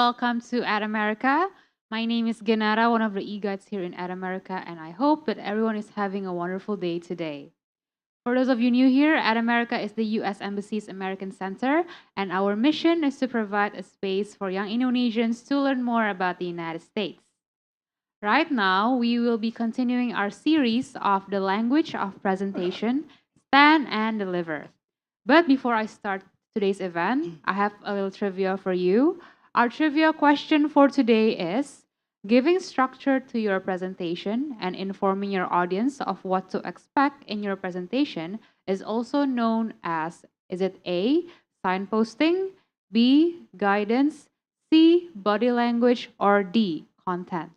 welcome to At America. My name is Genara, one of the e-guides here in At America, and I hope that everyone is having a wonderful day today. For those of you new here, At America is the U.S. Embassy's American Center, and our mission is to provide a space for young Indonesians to learn more about the United States. Right now, we will be continuing our series of the language of presentation, stand and deliver. But before I start today's event, I have a little trivia for you. Our trivia question for today is giving structure to your presentation and informing your audience of what to expect in your presentation is also known as is it A, signposting, B, guidance, C, body language, or D, content?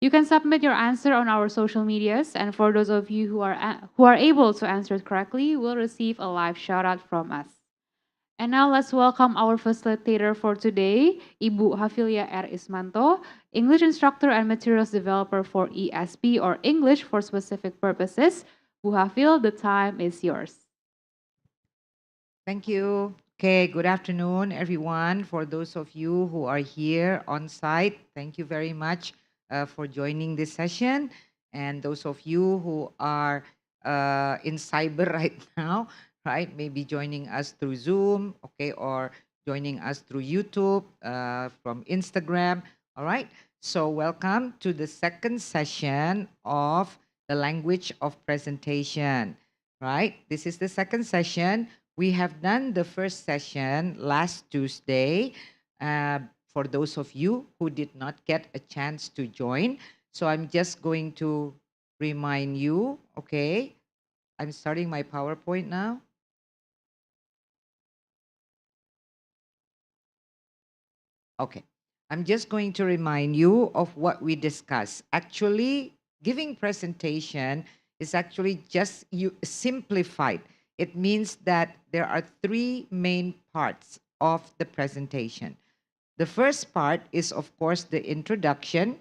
You can submit your answer on our social medias, and for those of you who are able to answer it correctly, will receive a live shout out from us. And now let's welcome our facilitator for today, Ibu Hafilia R. Ismanto, English instructor and materials developer for ESP or English for specific purposes. Bu Hafil, the time is yours. Thank you. Okay, good afternoon, everyone. For those of you who are here on site, thank you very much for joining this session. And those of you who are in cyber right now, right, maybe joining us through Zoom, okay, or joining us through YouTube, from Instagram. All right. So, welcome to the second session of the language of presentation. Right. This is the second session. We have done the first session last Tuesday. For those of you who did not get a chance to join, so I'm just going to remind you, okay? I'm starting my PowerPoint now. Okay. I'm just going to remind you of what we discussed. Actually, giving presentation is actually just you simplified. It means that there are three main parts of the presentation. The first part is, of course, the introduction,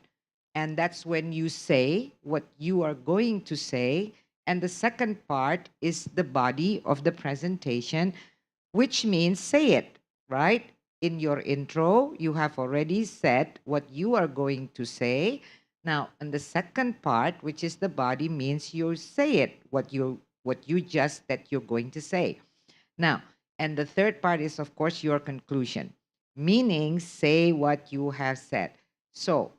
and that's when you say what you are going to say. And the second part is the body of the presentation, which means say it, right? In your intro, you have already said what you are going to say. Now, in the second part, which is the body, means you say it, what you just that you're going to say. Now, and the third part is, of course, your conclusion, meaning say what you have said. So,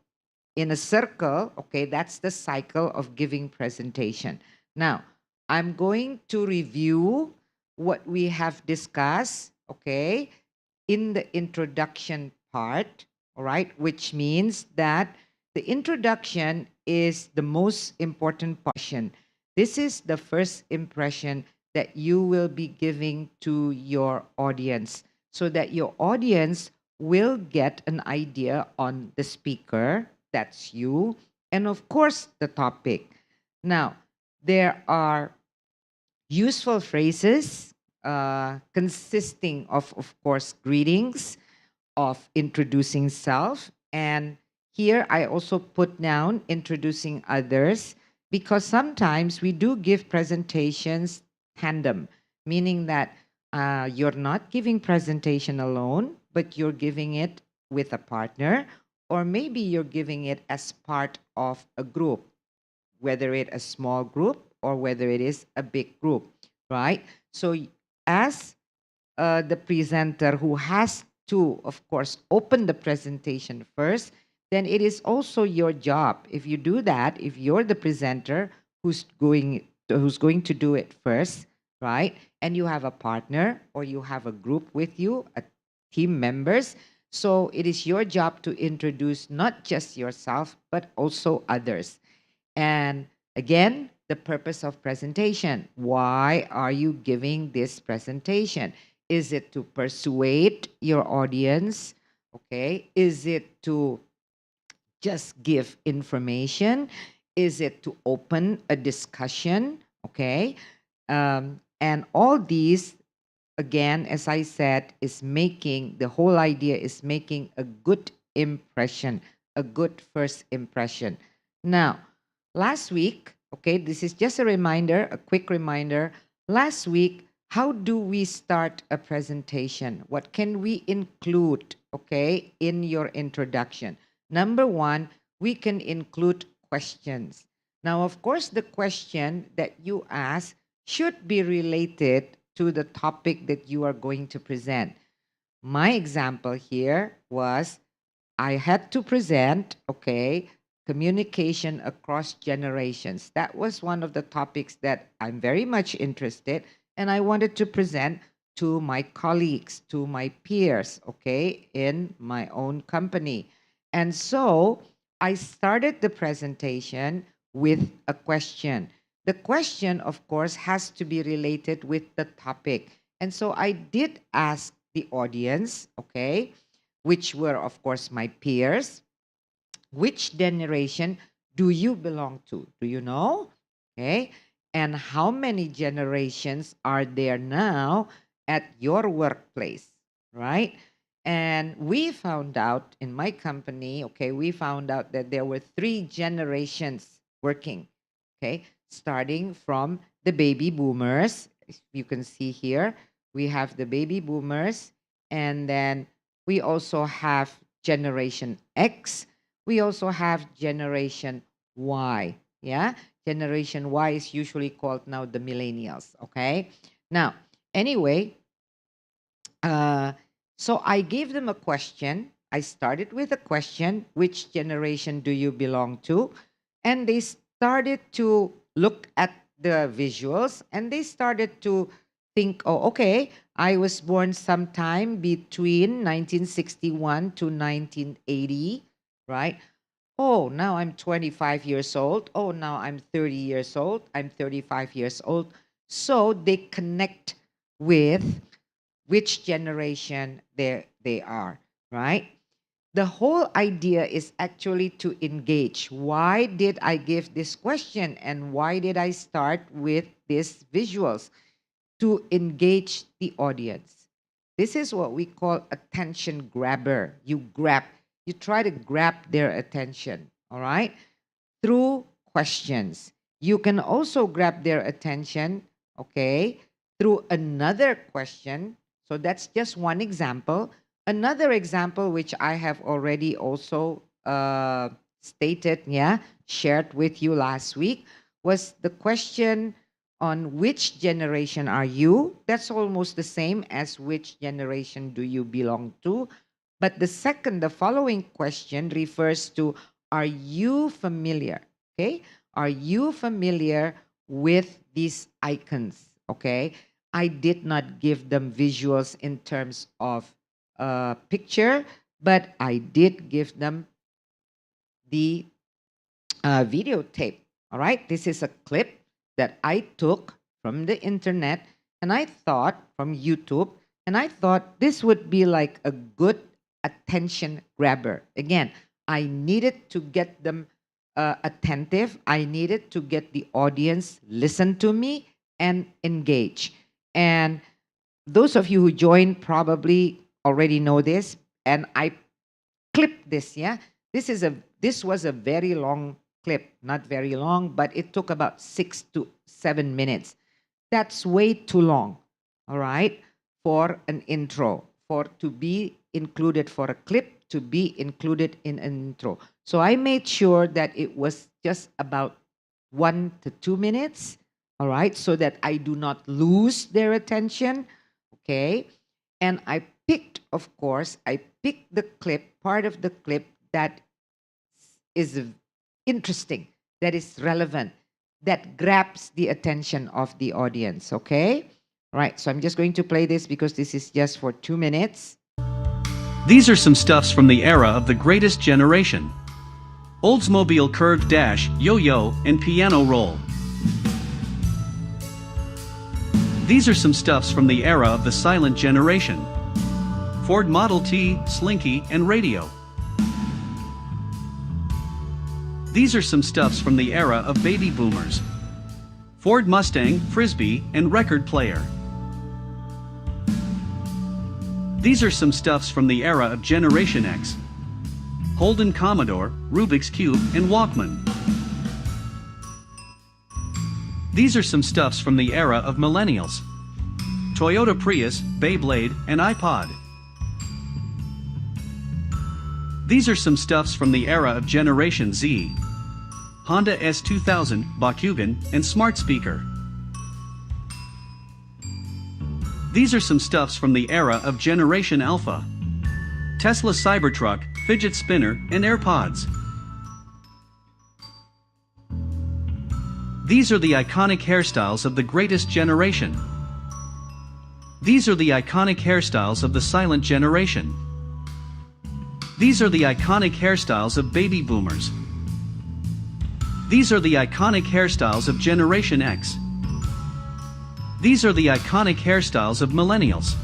in a circle, okay, that's the cycle of giving presentation. Now, I'm going to review what we have discussed, okay, in the introduction part, all right, which means that the introduction is the most important portion. This is the first impression that you will be giving to your audience so that your audience will get an idea on the speaker, that's you, and of course the topic. Now, there are useful phrases consisting of course, greetings, of introducing self. And here I also put down introducing others because sometimes we do give presentations tandem, meaning that you're not giving presentation alone, but you're giving it with a partner, or maybe you're giving it as part of a group, whether it a small group or whether it is a big group, right? So as the presenter who has to, of course, open the presentation first, then it is also your job. If you do that, if you're the presenter who's going to do it first, right? And you have a partner or you have a group with you, a team members. So it is your job to introduce not just yourself, but also others. And again, the purpose of presentation. Why are you giving this presentation? Is it to persuade your audience? Okay. Is it to just give information? Is it to open a discussion? Okay. And all these, again, as I said, is making the whole idea is making a good impression, a good first impression. Now, last week, okay, this is just a reminder, a quick reminder. Last week, how do we start a presentation? What can we include, okay, in your introduction? Number one, we can include questions. Now, of course, the question that you ask should be related to the topic that you are going to present. My example here was I had to present, okay, communication across generations. That was one of the topics that I'm very much interested, and I wanted to present to my colleagues, to my peers, okay, in my own company. And so I started the presentation with a question. The question, of course, has to be related with the topic. And so I did ask the audience, okay, which were, of course, my peers, which generation do you belong to? Do you know? Okay. And how many generations are there now at your workplace? Right. And we found out in my company, okay, we found out that there were 3 generations working, okay, starting from the baby boomers. You can see here, we have the baby boomers, and then we also have Generation X. We also have Generation Y. Yeah. Generation Y is usually called now the millennials. Okay. Now, anyway, so I gave them a question. I started with a question: which generation do you belong to? And they started to look at the visuals and they started to think, oh, okay, I was born sometime between 1961 to 1980, right? Oh, now I'm 25 years old. Oh, now I'm 30 years old. I'm 35 years old. So they connect with which generation they are, right? The whole idea is actually to engage. Why did I give this question and why did I start with these visuals? To engage the audience. This is what we call attention grabber. You try to grab their attention, all right? Through questions. You can also grab their attention, okay, through another question. So that's just one example. Another example, which I have already also stated, shared with you last week, was the question on which generation are you? That's almost the same as which generation do you belong to? But the following question refers to, are you familiar? Okay. Are you familiar with these icons? Okay. I did not give them visuals in terms of picture, but I did give them the videotape. All right. This is a clip that I took from the internet and I thought from YouTube, and I thought this would be like a good attention grabber. Again, I needed to get them attentive. I needed to get the audience listen to me and engage. And those of you who joined probably already know this. And I clipped this. Yeah, this was a very long clip, not very long, but it took about 6 to 7 minutes. That's way too long, all right, for an intro, for to be included, for a clip to be included in an intro. So I made sure that it was just about 1 to 2 minutes, all right, so that I do not lose their attention, okay? And I picked the clip, part of the clip that is interesting, that is relevant, that grabs the attention of the audience, okay? All right, so I'm just going to play this because this is just for 2 minutes. These are some stuffs from the era of the greatest generation. Oldsmobile curved dash, yo-yo, and piano roll. These are some stuffs from the era of the silent generation. Ford Model T, Slinky, and radio. These are some stuffs from the era of baby boomers. Ford Mustang, Frisbee, and record player. These are some stuffs from the era of Generation X. Holden Commodore, Rubik's Cube, and Walkman. These are some stuffs from the era of millennials. Toyota Prius, Beyblade, and iPod. These are some stuffs from the era of Generation Z. Honda S2000, Bakugan, and Smart Speaker. These are some stuffs from the era of Generation Alpha. Tesla Cybertruck, fidget spinner, and AirPods. These are the iconic hairstyles of the greatest generation. These are the iconic hairstyles of the silent generation. These are the iconic hairstyles of baby boomers. These are the iconic hairstyles of Generation X. These are the iconic hairstyles of millennials.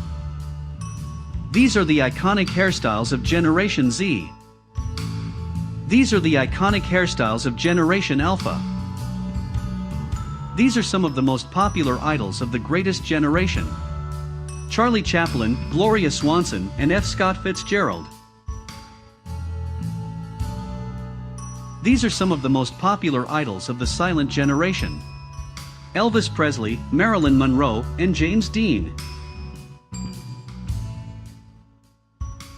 These are the iconic hairstyles of Generation Z. These are the iconic hairstyles of Generation Alpha. These are some of the most popular idols of the greatest generation. Charlie Chaplin, Gloria Swanson, and F. Scott Fitzgerald. These are some of the most popular idols of the silent generation. Elvis Presley, Marilyn Monroe, and James Dean.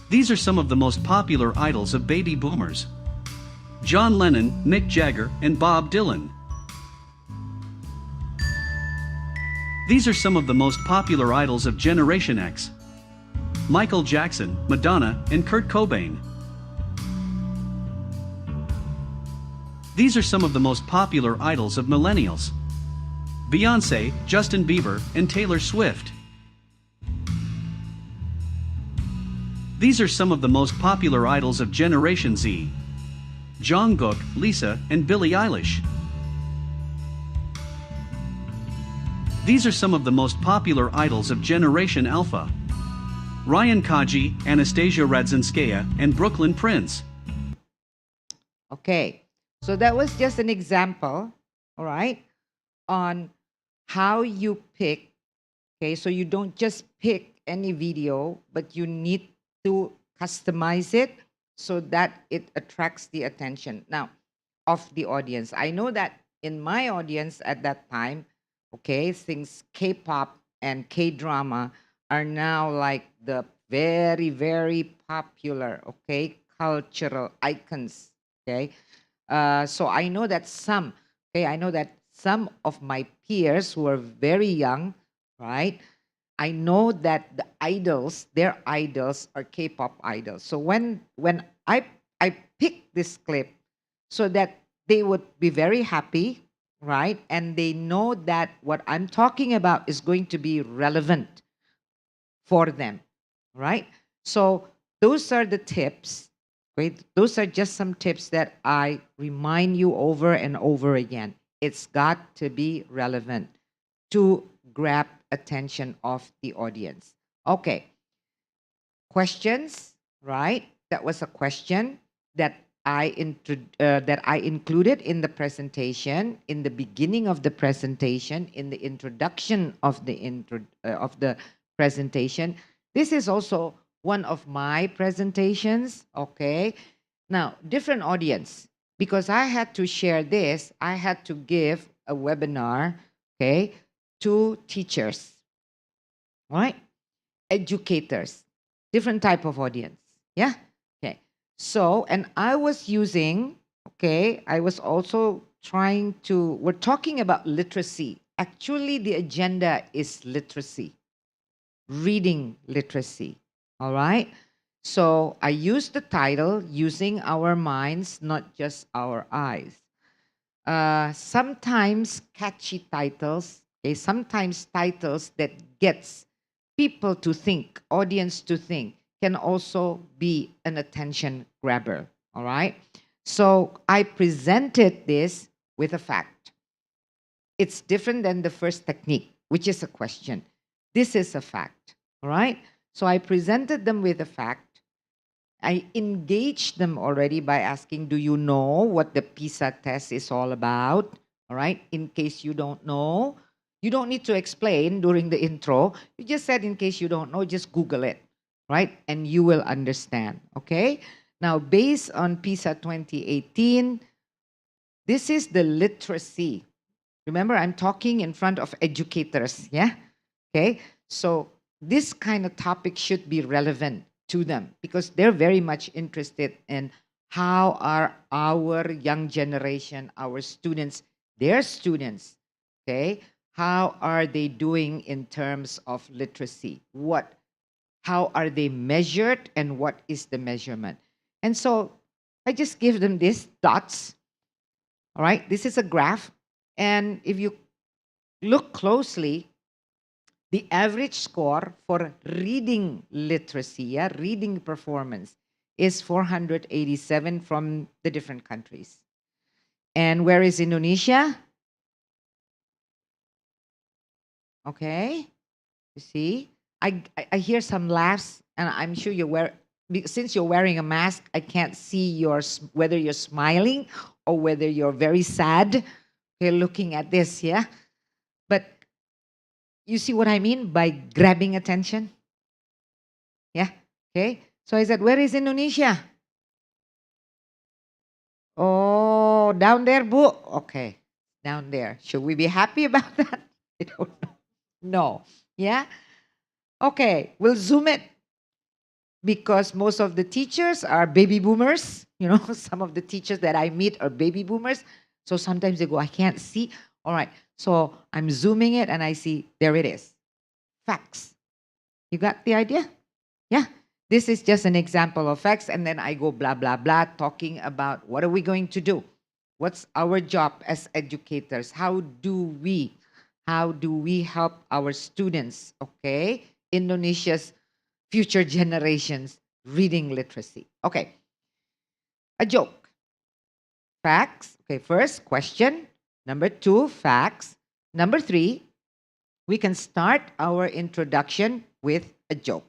These are some of the most popular idols of baby boomers. John Lennon, Mick Jagger, and Bob Dylan. These are some of the most popular idols of Generation X. Michael Jackson, Madonna, and Kurt Cobain. These are some of the most popular idols of millennials. Beyoncé, Justin Bieber, and Taylor Swift. These are some of the most popular idols of Generation Z. Jungkook, Lisa, and Billie Eilish. These are some of the most popular idols of Generation Alpha. Ryan Kaji, Anastasia Radzinskaya, and Brooklyn Prince. Okay, so that was just an example, all right, on how you pick. Okay, so you don't just pick any video, but you need to customize it so that it attracts the attention now of the audience. I know that in my audience at that time, okay, things K-pop and K-drama are now like the very, very popular, okay, cultural icons, okay. So I know that some of my peers who are very young, right? I know that the idols, their idols are K-pop idols. So when I picked this clip so that they would be very happy, right? And they know that what I'm talking about is going to be relevant for them, right? So those are the tips. Right? Those are just some tips that I remind you over and over again. It's got to be relevant to grab attention of the audience. Okay. Questions, right? That was a question that I included in the presentation, in the beginning of the presentation, in the introduction of the presentation. This is also one of my presentations, okay? Now, different audience. Because I had to share this, I had to give a webinar, okay, to teachers, all right? Educators, different type of audience, yeah? Okay, so, and I was using, okay, I was also we're talking about literacy. Actually, the agenda is literacy, reading literacy. All right. So I used the title, Using Our Minds, Not Just Our Eyes. Sometimes catchy titles, okay, sometimes titles that gets people to think, audience to think, can also be an attention grabber. All right. So I presented this with a fact. It's different than the first technique, which is a question. This is a fact. All right. So I presented them with a fact. I engaged them already by asking, do you know what the PISA test is all about? All right, in case you don't know, you don't need to explain during the intro. You just said, in case you don't know, just Google it, right? And you will understand, okay? Now, based on PISA 2018, this is the literacy. Remember, I'm talking in front of educators, yeah? Okay, So this kind of topic should be relevant to them because they're very much interested in how are our young generation, our students, their students, okay, how are they doing in terms of literacy? How are they measured and what is the measurement? And so I just give them these dots. All right, this is a graph. And if you look closely, the average score for reading literacy, yeah, reading performance, is 487 from the different countries. And where is Indonesia? Okay, you see, I hear some laughs, and I'm sure since you're wearing a mask, I can't see whether you're smiling or whether you're very sad. Okay, looking at this, yeah. But you see what I mean by grabbing attention? Yeah. Okay. So I said, where is Indonesia? Oh, down there, Bu. Okay. Down there. Should we be happy about that? I don't know. No. Yeah. Okay. We'll zoom it because most of the teachers are baby boomers. You know, some of the teachers that I meet are baby boomers. So sometimes they go, I can't see. All right. So I'm zooming it and I see, there it is. Facts. You got the idea? Yeah. This is just an example of facts. And then I go blah, blah, blah, talking about what are we going to do? What's our job as educators? How do we help our students, okay, Indonesia's future generations reading literacy? Okay. A joke. Facts. Okay, first question. Number 2, facts. Number 3, we can start our introduction with a joke.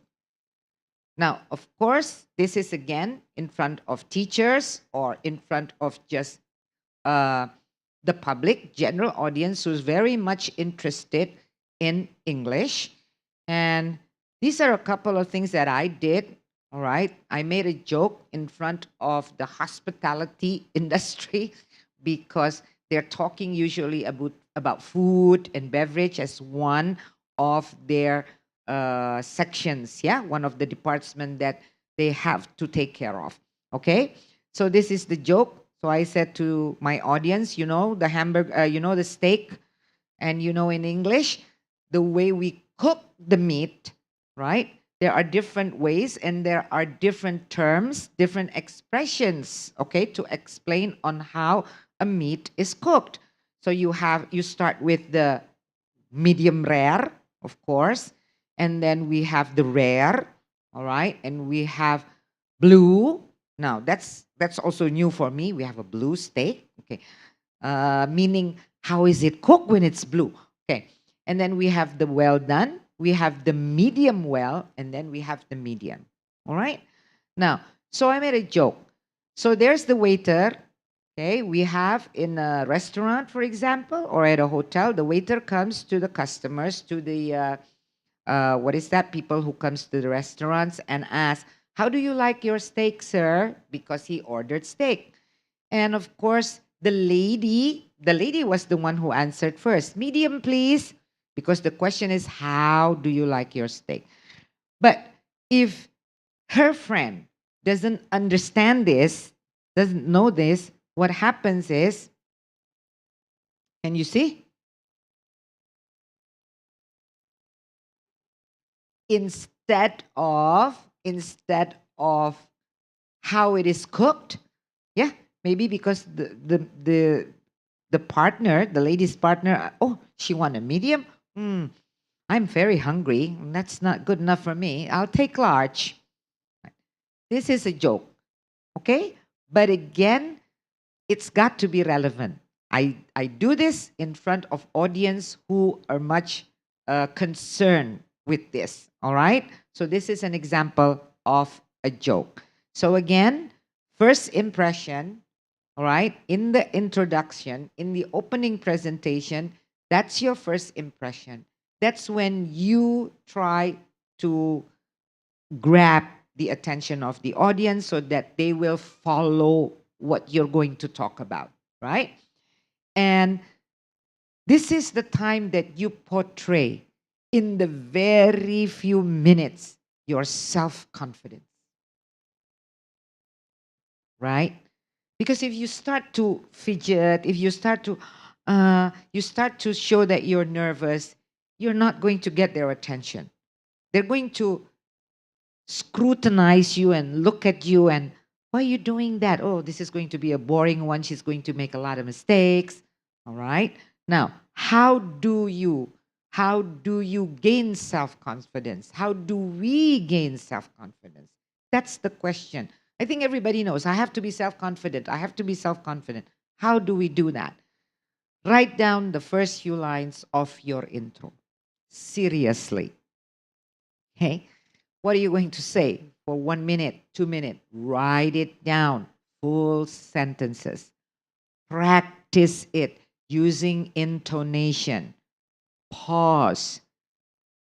Now, of course, this is again in front of teachers or in front of just the public, general audience who's very much interested in English. And these are a couple of things that I did. All right. I made a joke in front of the hospitality industry because they're talking usually about food and beverage as one of their sections, yeah, one of the departments that they have to take care of. Okay, so this is the joke. So I said to my audience, you know, the hamburger, you know, the steak, and you know, in English, the way we cook the meat, right? There are different ways and there are different terms, different expressions, okay, to explain on how a meat is cooked. So you start with the medium rare, of course, and then we have the rare, all right, and we have blue. Now that's also new for me. We have a blue steak, okay, meaning how is it cooked when it's blue? Okay, and then we have the well done, we have the medium well, and then we have the medium. All right. Now, so I made a joke. So there's the waiter. Okay, we have in a restaurant, for example, or at a hotel, the waiter comes to the customers, to the what is that? People who comes to the restaurants and ask, "How do you like your steak, sir?" Because he ordered steak, and of course, the lady was the one who answered first, "Medium, please," because the question is, "How do you like your steak?" But if her friend doesn't understand this, doesn't know this, what happens is, can you see? Instead of how it is cooked, yeah, maybe because the partner, the lady's partner, oh, she want a medium. I'm very hungry. That's not good enough for me. I'll take large. This is a joke, okay? But again, it's got to be relevant. I do this in front of audience who are much concerned with this, all right? So this is an example of a joke. So again, first impression, all right, in the introduction, in the opening presentation, that's your first impression. That's when you try to grab the attention of the audience so that they will follow what you're going to talk about, right? And this is the time that you portray in the very few minutes your self-confidence, right? Because if you start to fidget, if you start to show that you're nervous, you're not going to get their attention. They're going to scrutinize you and look at you and, why are you doing that? Oh, this is going to be a boring one. She's going to make a lot of mistakes. All right. Now, how do you gain self-confidence? How do we gain self-confidence? That's the question. I think everybody knows I have to be self-confident. I have to be self-confident. How do we do that? Write down the first few lines of your intro. Seriously. Okay? What are you going to say for 1 minute, 2 minutes? Write it down, full sentences. Practice it using intonation. Pause.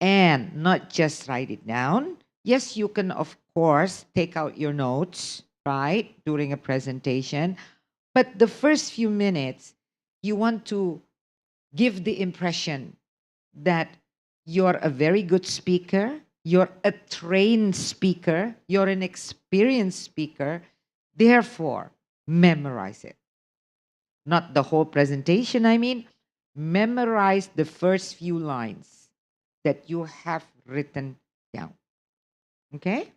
And not just write it down. Yes, you can, of course, take out your notes, right, during a presentation. But the first few minutes, you want to give the impression that you're a very good speaker, you're a trained speaker, you're an experienced speaker, therefore, memorize it. Not the whole presentation, I mean, memorize the first few lines that you have written down. Okay?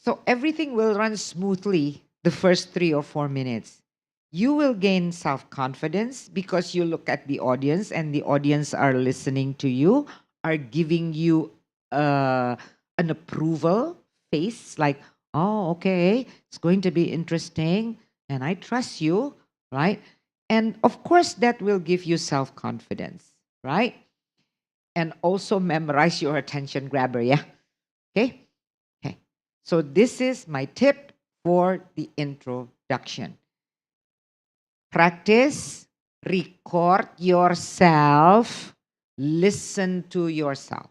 So everything will run smoothly the first 3 or 4 minutes. You will gain self-confidence because you look at the audience and the audience are listening to you, are giving you an approval face like, oh, okay, it's going to be interesting and I trust you, right? And of course, that will give you self-confidence, right? And also memorize your attention grabber, yeah? Okay? Okay. So this is my tip for the introduction. Practice, record yourself, listen to yourself.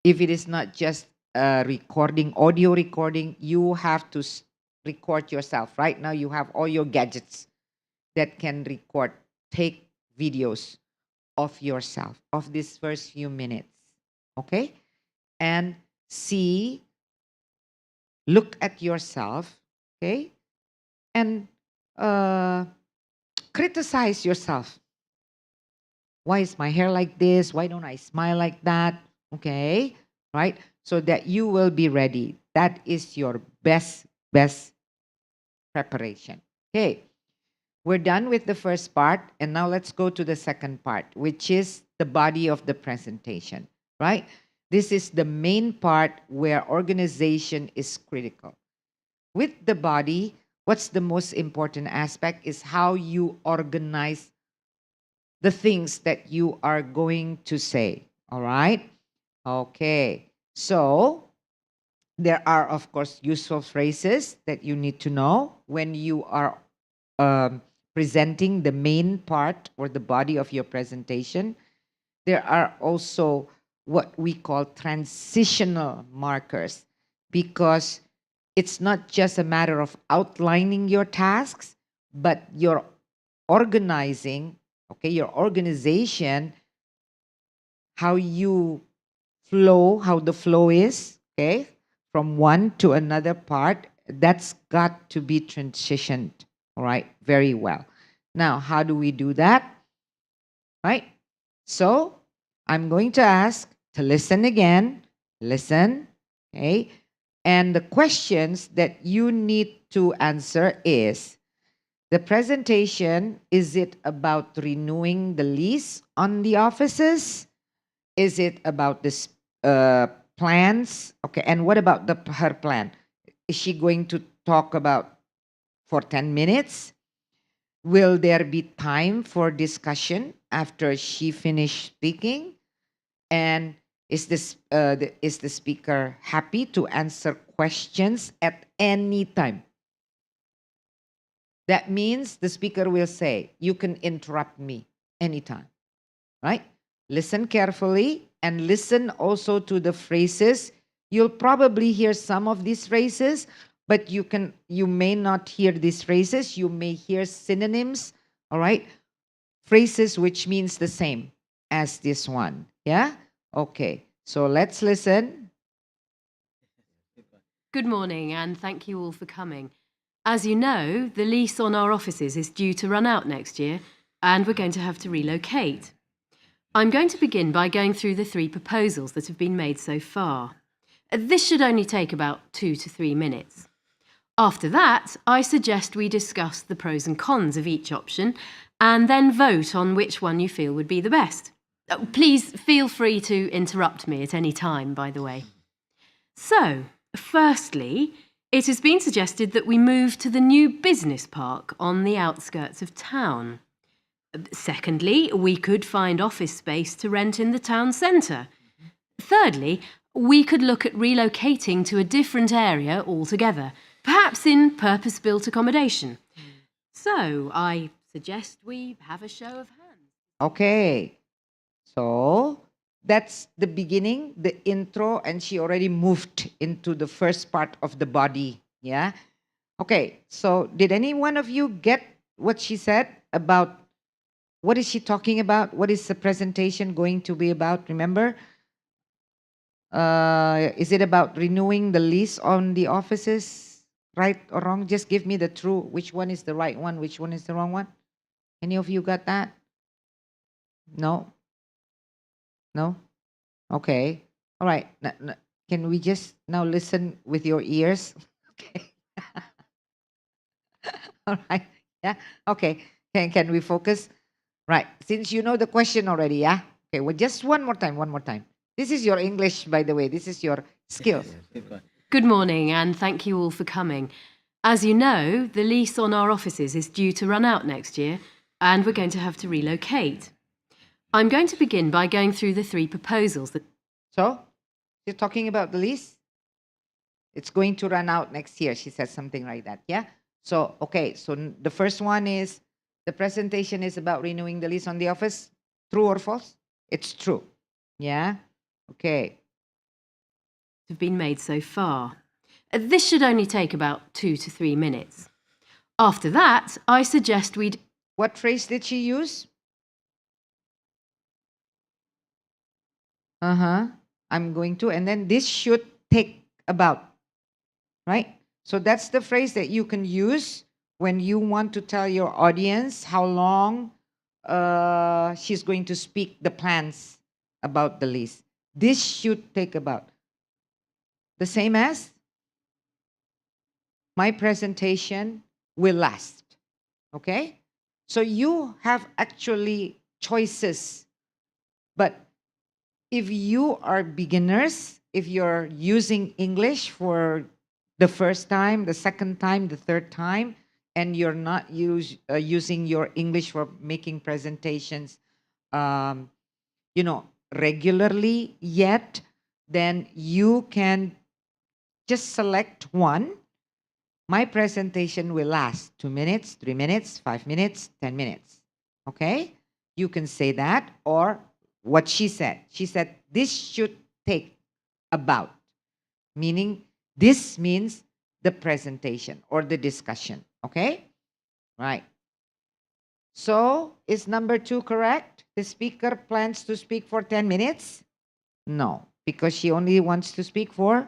If it is not just recording, audio recording, you have to record yourself. Right now, you have all your gadgets that can record, take videos of yourself, of these first few minutes. Okay? And see, look at yourself, okay? And criticize yourself. Why is my hair like this? Why don't I smile like that? Okay, right? So that you will be ready. That is your best preparation. Okay, we're done with the first part. And now let's go to the second part, which is the body of the presentation, right? This is the main part where organization is critical. With the body, what's the most important aspect is how you organize the things that you are going to say. All right? Okay. So there are, of course, useful phrases that you need to know when you are presenting the main part or the body of your presentation. There are also what we call transitional markers, because it's not just a matter of outlining your tasks, but you're organizing, okay, your organization, how you flow, how the flow is, okay, from one to another part, that's got to be transitioned, all right, very well. Now, how do we do that? Right? So, I'm going to ask to listen again, listen, okay? And the questions that you need to answer is, the presentation, is it about renewing the lease on the offices? Is it about this plans? Okay, and what about her plan? Is she going to talk about for 10 minutes? Will there be time for discussion after she finished speaking? And is the speaker happy to answer questions at any time? That means the speaker will say, you can interrupt me anytime, right? Listen carefully and listen also to the phrases. You'll probably hear some of these phrases, but you may not hear these phrases. You may hear synonyms, all right? phrases which means the same as this one. Yeah? Okay. So let's listen. Good morning, and thank you all for coming. As you know, the lease on our offices is due to run out next year, and we're going to have to relocate. I'm going to begin by going through the 3 proposals that have been made so far. This should only take about 2 to 3 minutes. After that, I suggest we discuss the pros and cons of each option, and then vote on which one you feel would be the best. Please feel free to interrupt me at any time, by the way. So, firstly, it has been suggested that we move to the new business park on the outskirts of town. Secondly, we could find office space to rent in the town centre. Thirdly, we could look at relocating to a different area altogether, perhaps in purpose-built accommodation. So, I suggest we have a show of hands. Okay. So that's the beginning, the intro, and she already moved into the first part of the body. Yeah. Okay. So did any one of you get what she said about what is she talking about? What is the presentation going to be about? Remember? Is it about renewing the lease on the offices? Right or wrong? Just give me the true. Which one is the right one? Which one is the wrong one? Any of you got that? No? No? Okay. All right. Can we just now listen with your ears? Okay. All right. Yeah. Okay. Can we focus? Right. Since you know the question already, yeah? Okay. Well, just one more time. One more time. This is your English, by the way. This is your skills. Good morning, and thank you all for coming. As you know, the lease on our offices is due to run out next year, and we're going to have to relocate. I'm going to begin by going through the 3 proposals that... So, you're talking about the lease? It's going to run out next year. She said something like that. Yeah? So, okay. So, the first one is the presentation is about renewing the lease on the office. True or false? It's true. Yeah? Okay. have been made so far. This should only take about 2 to 3 minutes. After that, I suggest we'd... What phrase did she use? I'm going to, and then this should take about, right? So that's the phrase that you can use when you want to tell your audience how long she's going to speak the plans about the lease. This should take about. The same as my presentation will last. Okay? So you have actually choices. But if you are beginners, if you're using English for the first time, the second time, the third time, and you're not using your English for making presentations, regularly yet, then you can just select one. My presentation will last 2 minutes, 3 minutes, 5 minutes, 10 minutes. Okay? You can say that, or what she said. She said, this should take about, meaning this means the presentation or the discussion. Okay? Right. So, is number 2 correct? The speaker plans to speak for 10 minutes? No, because she only wants to speak for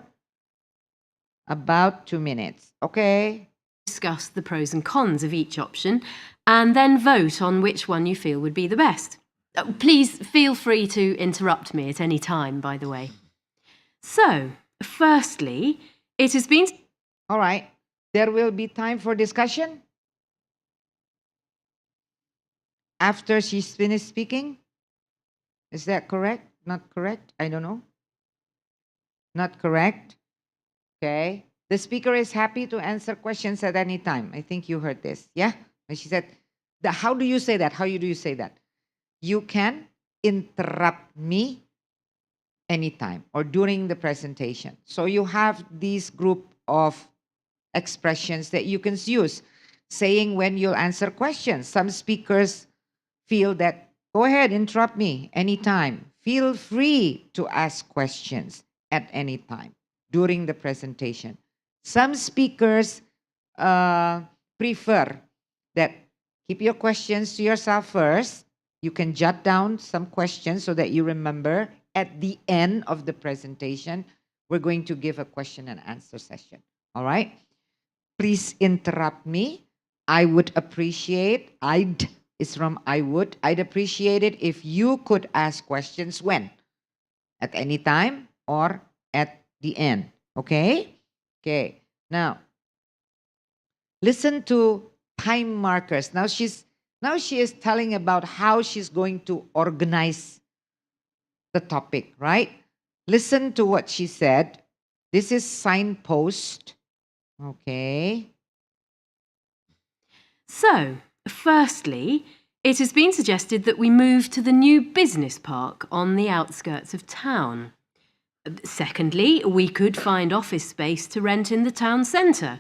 about 2 minutes. Okay? Discuss the pros and cons of each option and then vote on which one you feel would be the best. Please feel free to interrupt me at any time, by the way. So, firstly, it has been... All right. There will be time for discussion after she's finished speaking. Is that correct? Not correct? I don't know. Not correct. Okay. The speaker is happy to answer questions at any time. I think you heard this. Yeah? And she said, how do you say that? How do you say that? You can interrupt me anytime or during the presentation. So you have these group of expressions that you can use, saying when you'll answer questions. Some speakers feel that, go ahead, interrupt me anytime. Feel free to ask questions at any time during the presentation. Some speakers prefer that keep your questions to yourself first, You can jot down some questions so that you remember. At the end of the presentation, we're going to give a question and answer session. All right? Please interrupt me. I would appreciate, I'd appreciate it if you could ask questions when? At any time or at the end. Okay? Okay. Now, listen to time markers. Now she is telling about how she's going to organize the topic, right? Listen to what she said. This is signpost. Okay. So, firstly, it has been suggested that we move to the new business park on the outskirts of town. Secondly, we could find office space to rent in the town centre.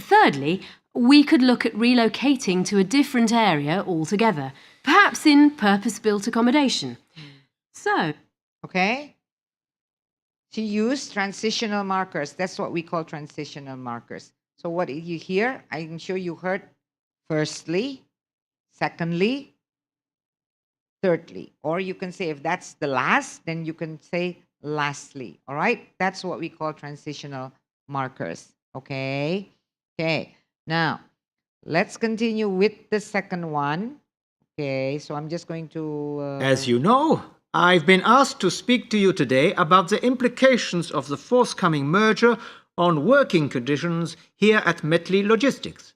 Thirdly, we could look at relocating to a different area altogether, perhaps in purpose-built accommodation. So, Okay. She used transitional markers. That's what we call transitional markers. So what did you hear? I'm sure you heard firstly, secondly, thirdly. Or you can say if that's the last, then you can say lastly. All right? That's what we call transitional markers. Okay? Okay. Now, let's continue with the second one. Okay, so I'm just going to... As you know, I've been asked to speak to you today about the implications of the forthcoming merger on working conditions here at Metley Logistics.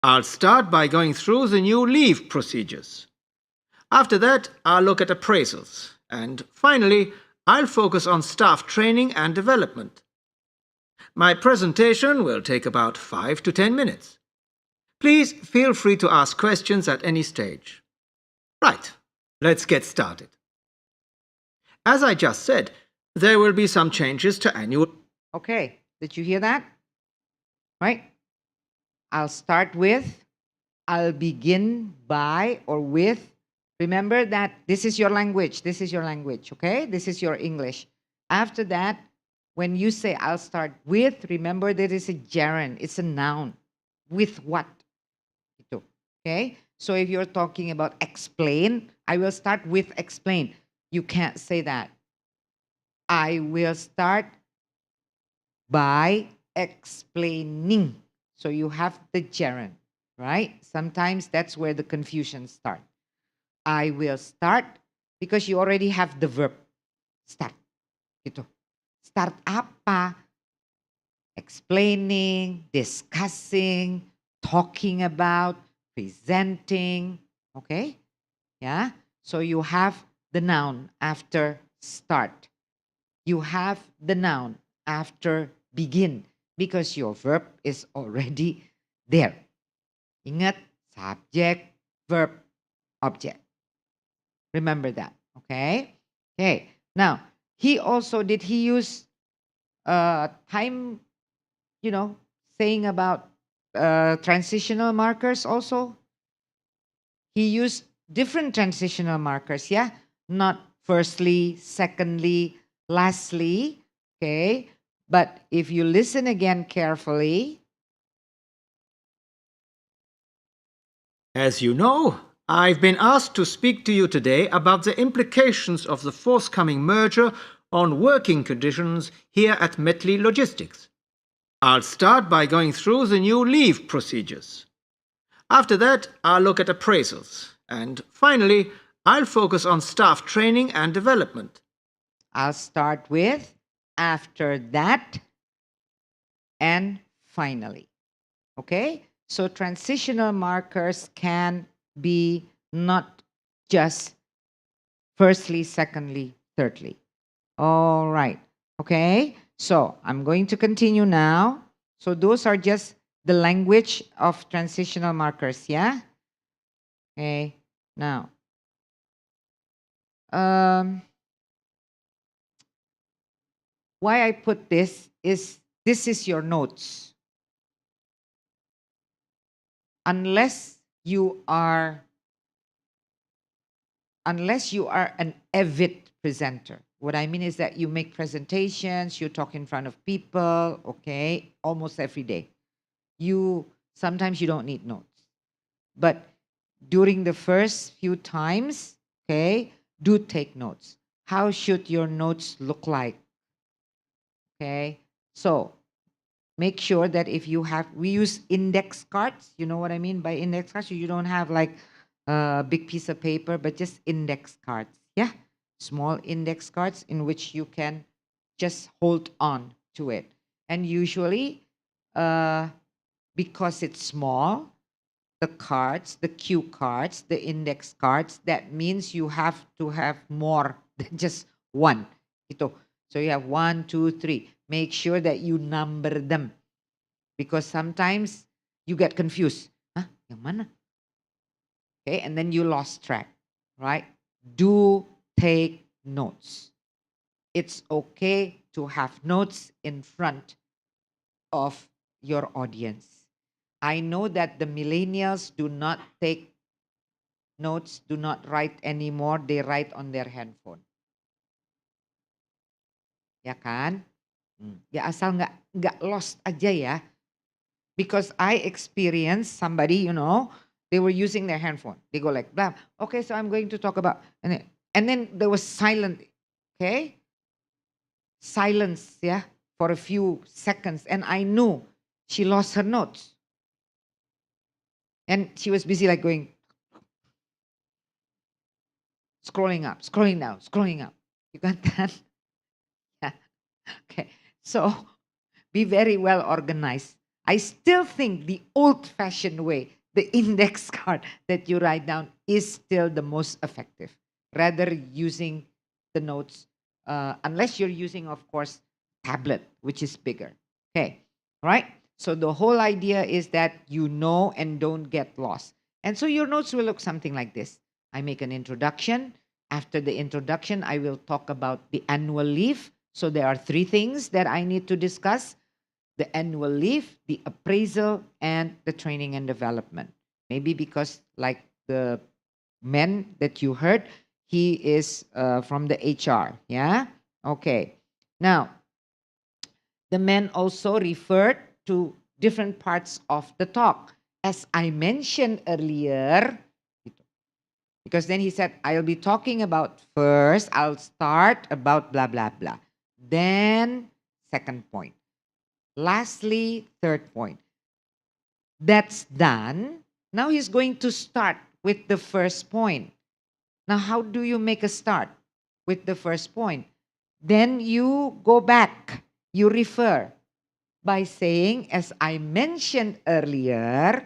I'll start by going through the new leave procedures. After that, I'll look at appraisals. And finally, I'll focus on staff training and development. My presentation will take about 5 to 10 minutes. Please feel free to ask questions at any stage. Right, let's get started. As I just said, there will be some changes to annual... Okay, did you hear that? Right? I'll start with, I'll begin by or with. Remember that this is your language. This is your language, okay? This is your English. After that, when you say I'll start with, remember that it's a gerund. It's a noun. With what? Okay? So if you're talking about explain, I will start with explain. You can't say that. I will start by explaining. So you have the gerund, right? Sometimes that's where the confusion starts. I will start because you already have the verb start. Gitu. Start apa? Explaining, discussing, talking about, presenting. Okay? Yeah? So you have the noun after start. You have the noun after begin because your verb is already there. Ingat, subject, verb, object. Remember that. Okay? Okay. Now, did he use time, saying about transitional markers also? He used different transitional markers, yeah? Not firstly, secondly, lastly, okay? But if you listen again carefully. As you know, I've been asked to speak to you today about the implications of the forthcoming merger on working conditions here at Metley Logistics. I'll start by going through the new leave procedures. After that, I'll look at appraisals. And finally, I'll focus on staff training and development. I'll start with after that and finally. Okay? So transitional markers can be not just firstly, secondly, thirdly. All right. Okay? So I'm going to continue now. So those are just the language of transitional markers, yeah? Okay. Now, why I put this is your notes. Unless you are an avid presenter. What I mean is that you make presentations, you talk in front of people, okay, almost every day. Sometimes you don't need notes. But during the first few times, okay, do take notes. How should your notes look like? Okay, so make sure that if you have, we use index cards. You know what I mean by index cards? You don't have like a big piece of paper, but just index cards. Yeah, small index cards in which you can just hold on to it. And usually, because it's small, the cards, the cue cards, the index cards, that means you have to have more than just one. Ito. So you have 1, 2, 3. Make sure that you number them. Because sometimes you get confused. Huh? Yang mana? Okay, and then you lost track, right? Do take notes. It's okay to have notes in front of your audience. I know that the millennials do not take notes, do not write anymore. They write on their handphone. Ya kan? Ya asal nggak lost aja ya. Because I experienced somebody, they were using their handphone. They go like, blah. Okay, so I'm going to talk about, and then there was silent, okay? Silence, yeah, for a few seconds. And I knew she lost her notes. And she was busy like going, scrolling up, scrolling down, scrolling up. You got that? Yeah. Okay. So be very well organized. I still think the old-fashioned way, the index card that you write down, is still the most effective. Rather using the notes, unless you're using, of course, tablet, which is bigger. Okay. All right. So the whole idea is that you know and don't get lost. And so your notes will look something like this. I make an introduction. After the introduction, I will talk about the annual leave. So there are 3 things that I need to discuss: the annual leave, the appraisal, and the training and development. Maybe because like the man that you heard, he is from the HR. Yeah? Okay. Now, the man also referred to different parts of the talk. As I mentioned earlier, because then he said, I'll be talking about first, I'll start about blah, blah, blah. Then, second point. Lastly, third point. That's done. Now he's going to start with the first point. Now, how do you make a start with the first point? Then you go back, you refer by saying, as I mentioned earlier,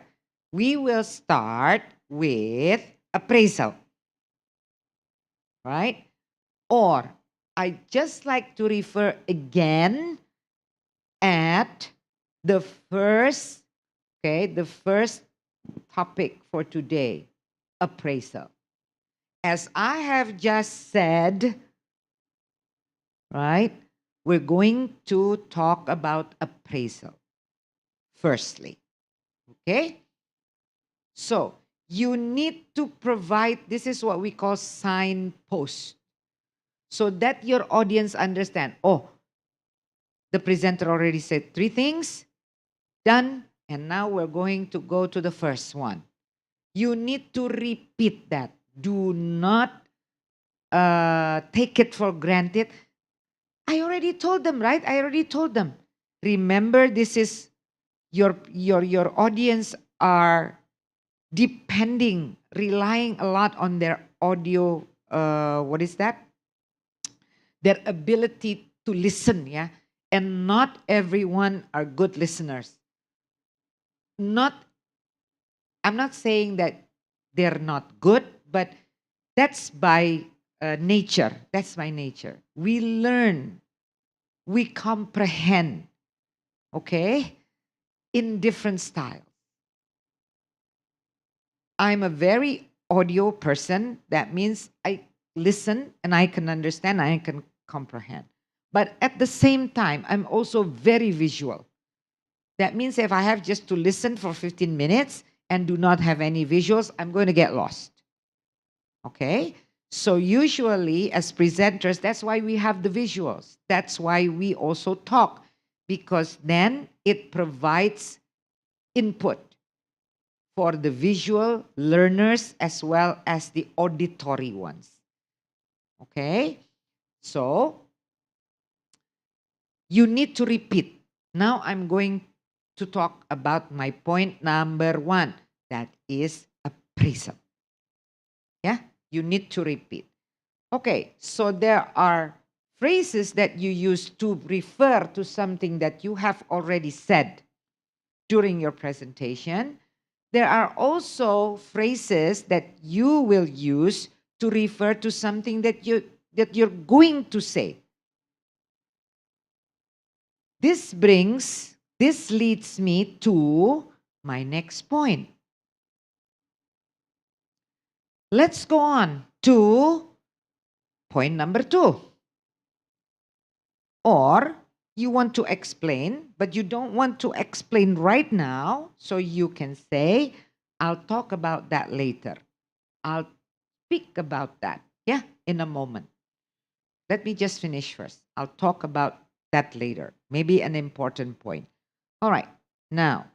we will start with appraisal. Right? Or I just like to refer again at the first topic for today, appraisal. As I have just said, right, we're going to talk about appraisal firstly. Okay? So you need to provide, this is what we call signpost, so that your audience understand, oh, the presenter already said 3 things, done, and now we're going to go to the first one. You need to repeat that. Do not take it for granted. I already told them, right? I already told them. Remember, this is your audience are relying a lot on their audio, what is that? Their ability to listen, yeah? And not everyone are good listeners. I'm not saying that they're not good, but that's by nature. That's by nature. We learn, we comprehend, okay, in different styles. I'm a very audio person. That means I listen and I can understand, I can comprehend. But at the same time, I'm also very visual. That means if I have just to listen for 15 minutes and do not have any visuals, I'm going to get lost. Okay? So usually as presenters, that's why we have the visuals. That's why we also talk, because then it provides input for the visual learners as well as the auditory ones. Okay? So, you need to repeat. Now I'm going to talk about my point number 1. That is appraisal. Yeah? You need to repeat. Okay, so there are phrases that you use to refer to something that you have already said during your presentation. There are also phrases that you will use to refer to something that you're going to say. This leads me to my next point. Let's go on to point number 2. Or you want to explain, but you don't want to explain right now, so you can say, I'll talk about that later. I'll speak about that, yeah, in a moment. Let me just finish first. I'll talk about that later. Maybe an important point. All right, now,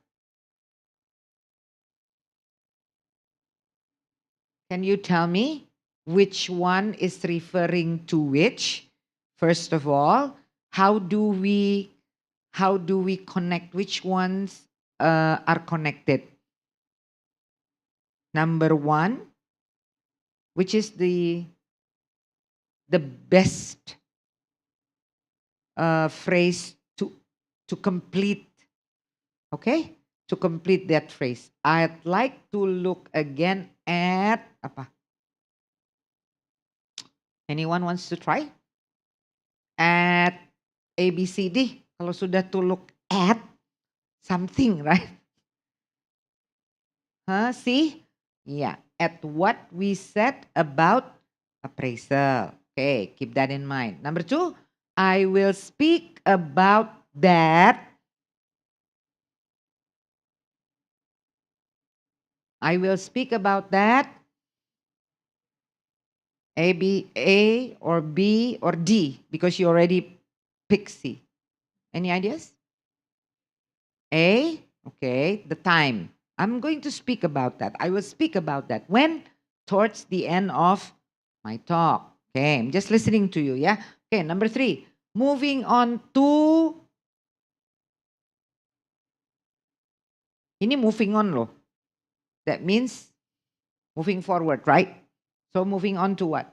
can you tell me which one is referring to which? First of all, how do we connect? Which ones are connected? Number 1, which is the best phrase to complete, okay? To complete that phrase. I'd like to look again at apa? Anyone wants to try? At ABCD. Kalau sudah to look at something, right? See? Yeah, at what we said about appraisal. Okay, keep that in mind. Number 2, I will speak about that. I will speak about that. A or B or D, because you already picked C. Any ideas? A, okay, the time. I'm going to speak about that. I will speak about that. When? Towards the end of my talk. Okay, I'm just listening to you, yeah? Okay, number 3. Moving on to... Ini moving on loh. That means moving forward, right? So moving on to what?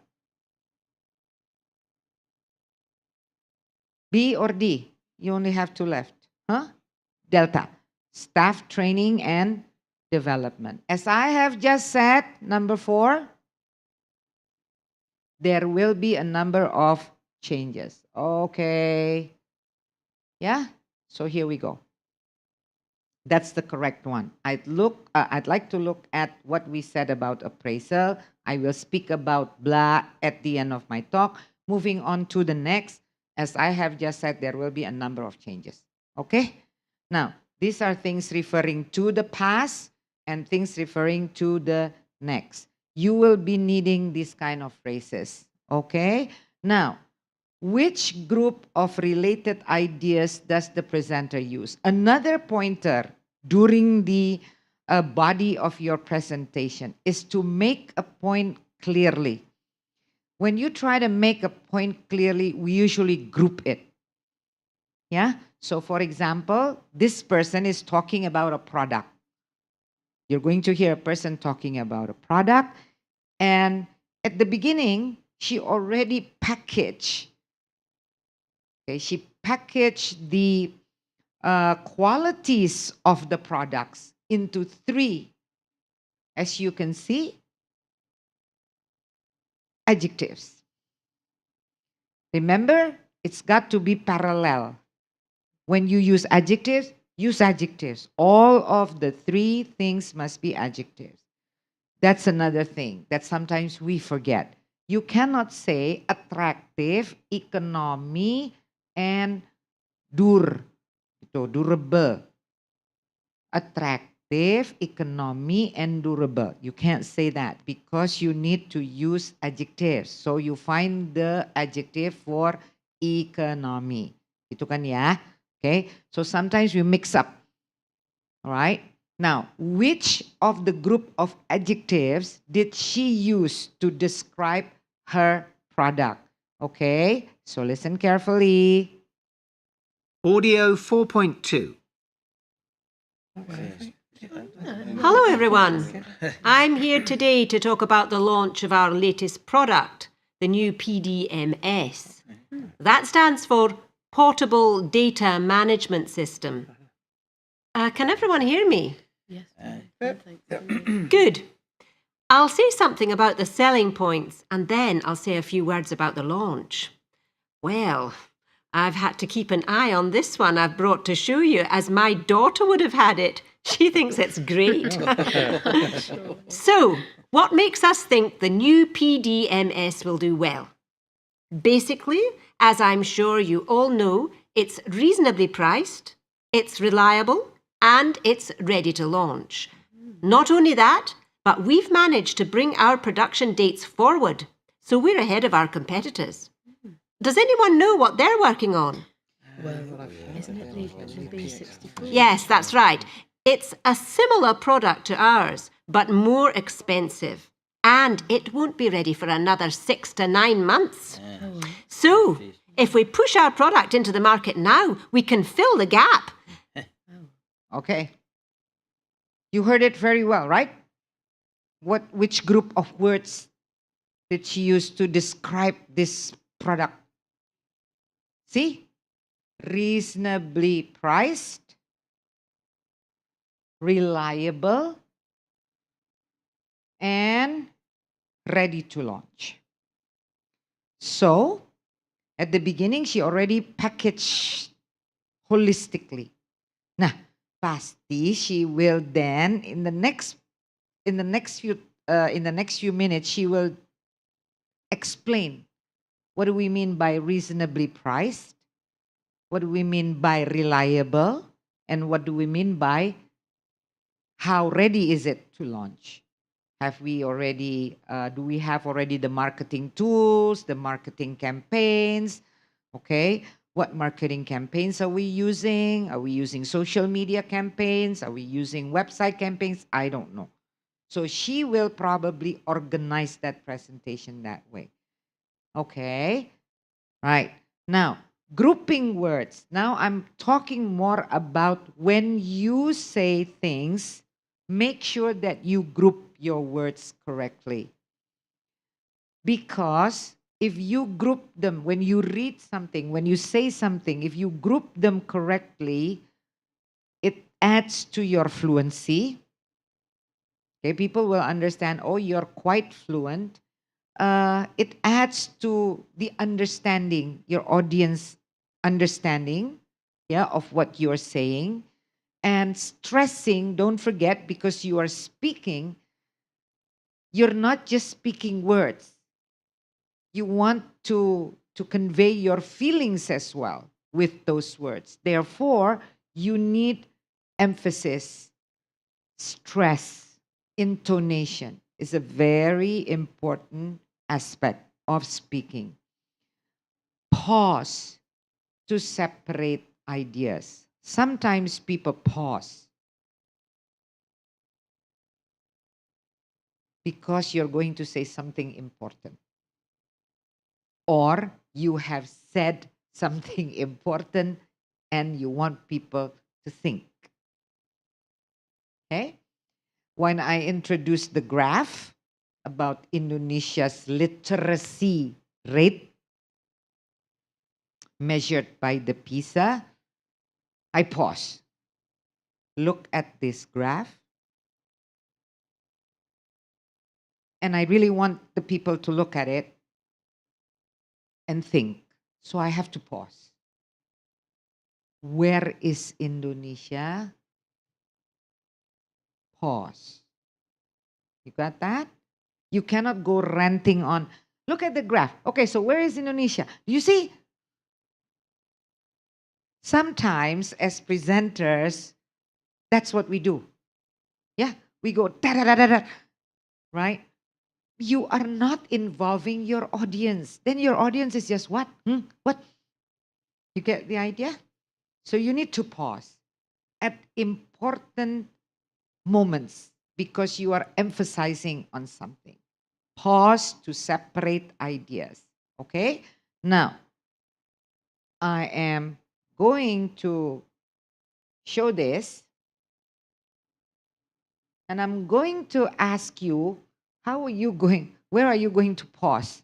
B or D? You only have 2 left. Delta. Staff training and development. As I have just said, number 4, there will be a number of changes. Okay. Yeah? So here we go. That's the correct one. I'd like to look at what we said about appraisal. I will speak about blah at the end of my talk. Moving on to the next. As I have just said, there will be a number of changes. Okay? Now, these are things referring to the past and things referring to the next. You will be needing these kind of phrases. Okay? Now, which group of related ideas does the presenter use? Another pointer during the body of your presentation is to make a point clearly. When you try to make a point clearly, we usually group it. Yeah? So for example, this person is talking about a product. You're going to hear a person talking about a product, and at the beginning, she already packaged. Okay, she packaged the qualities of the products into 3, as you can see, adjectives. Remember, it's got to be parallel. When you use adjectives, use adjectives. All of the 3 things must be adjectives. That's another thing that sometimes we forget. You cannot say attractive, economy, and durable. Attractive, economy, and durable. You can't say that because you need to use adjectives. So you find the adjective for economy. Itu kan ya? Okay, so sometimes we mix up. All right, Now, which of the group of adjectives did she use to describe her product? Okay, so listen carefully. Audio 4.2. Hello, everyone. I'm here today to talk about the launch of our latest product, the new PDMS. That stands for Portable Data Management System. Can everyone hear me? Yes. Good. I'll say something about the selling points and then I'll say a few words about the launch. Well, I've had to keep an eye on this one I've brought to show you, as my daughter would have had it. She thinks it's great. So, what makes us think the new PDMS will do well? Basically, as I'm sure you all know, it's reasonably priced, it's reliable, and it's ready to launch. Not only that, but we've managed to bring our production dates forward, so we're ahead of our competitors. Does anyone know what they're working on? Isn't it the B64? Yes, that's right. It's a similar product to ours, but more expensive. And it won't be ready for another 6 to 9 months. So, if we push our product into the market now, we can fill the gap. Okay. You heard it very well, right? Which group of words did she use to describe this product? See? Reasonably priced, reliable, and ready to launch. So, at the beginning, she already packaged holistically. Nah, pasti she will then in the next few minutes she will explain what do we mean by reasonably priced, what do we mean by reliable, and what do we mean by how ready is it to launch? Have we already, do we have already the marketing tools, the marketing campaigns? Okay, what marketing campaigns are we using? Are we using social media campaigns? Are we using website campaigns? I don't know. So she will probably organize that presentation that way. Okay, right. Now, grouping words. Now I'm talking more about when you say things, make sure that you group your words correctly. Because if you group them, when you read something, when you say something, if you group them correctly, it adds to your fluency. Okay, people will understand, oh, you're quite fluent. It adds to the understanding, your audience understanding, yeah, of what you're saying. And stressing, don't forget, because you are speaking, you're not just speaking words. You want to convey your feelings as well with those words. Therefore, you need emphasis, stress, intonation is a very important aspect of speaking. Pause to separate ideas. Sometimes people pause because you're going to say something important, or you have said something important and you want people to think. Okay? When I introduced the graph about Indonesia's literacy rate measured by the PISA, I pause. Look at this graph. And I really want the people to look at it and think. So I have to pause. Where is Indonesia? Pause. You got that? You cannot go ranting on. Look at the graph. Okay, so where is Indonesia? You see? Sometimes as presenters, that's what we do. Yeah, we go da da da da da, right? You are not involving your audience. Then your audience is just what? What? You get the idea? So you need to pause at important moments because you are emphasizing on something. Pause to separate ideas. Okay? Now, I am going to show this, and I'm going to ask you, where are you going to pause?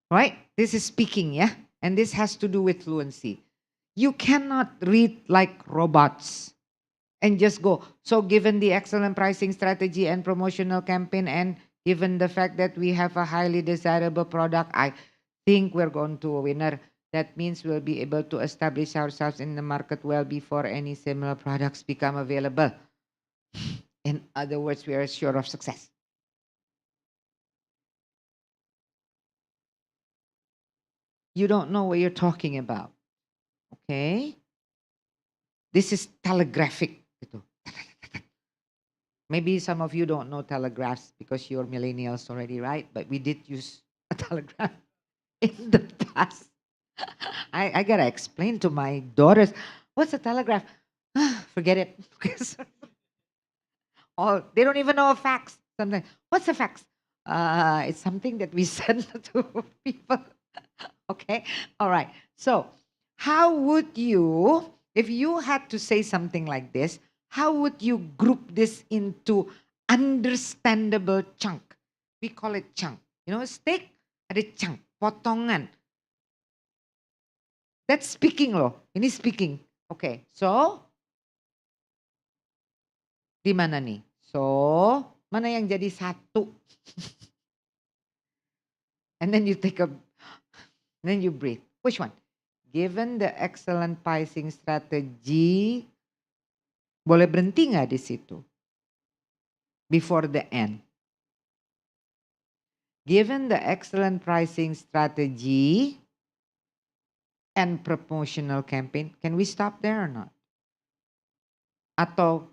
Right? This is speaking, yeah? And this has to do with fluency. You cannot read like robots and just go. So given the excellent pricing strategy and promotional campaign, and given the fact that we have a highly desirable product, I think we're going to a winner. That means we'll be able to establish ourselves in the market well before any similar products become available. In other words, we are sure of success. You don't know what you're talking about. Okay? This is telegraphic. Gitu. Maybe some of you don't know telegraphs because you're millennials already, right? But we did use a telegraph in the past. I gotta explain to my daughters, what's a telegraph? Forget it. Or they don't even know a fax. Sometimes, what's a fax? It's something that we send to people. Okay, all right. So, how would you, if you had to say something like this, how would you group this into understandable chunk? We call it chunk. You know, steak ada chunk, potongan. That's speaking loh. Ini speaking. Okay, so di mana nih? So, mana yang jadi satu? And then you take a, then you breathe. Which one? Given the excellent pricing strategy, boleh berhenti nggak di situ? Before the end. Given the excellent pricing strategy and promotional campaign, can we stop there or not? Atau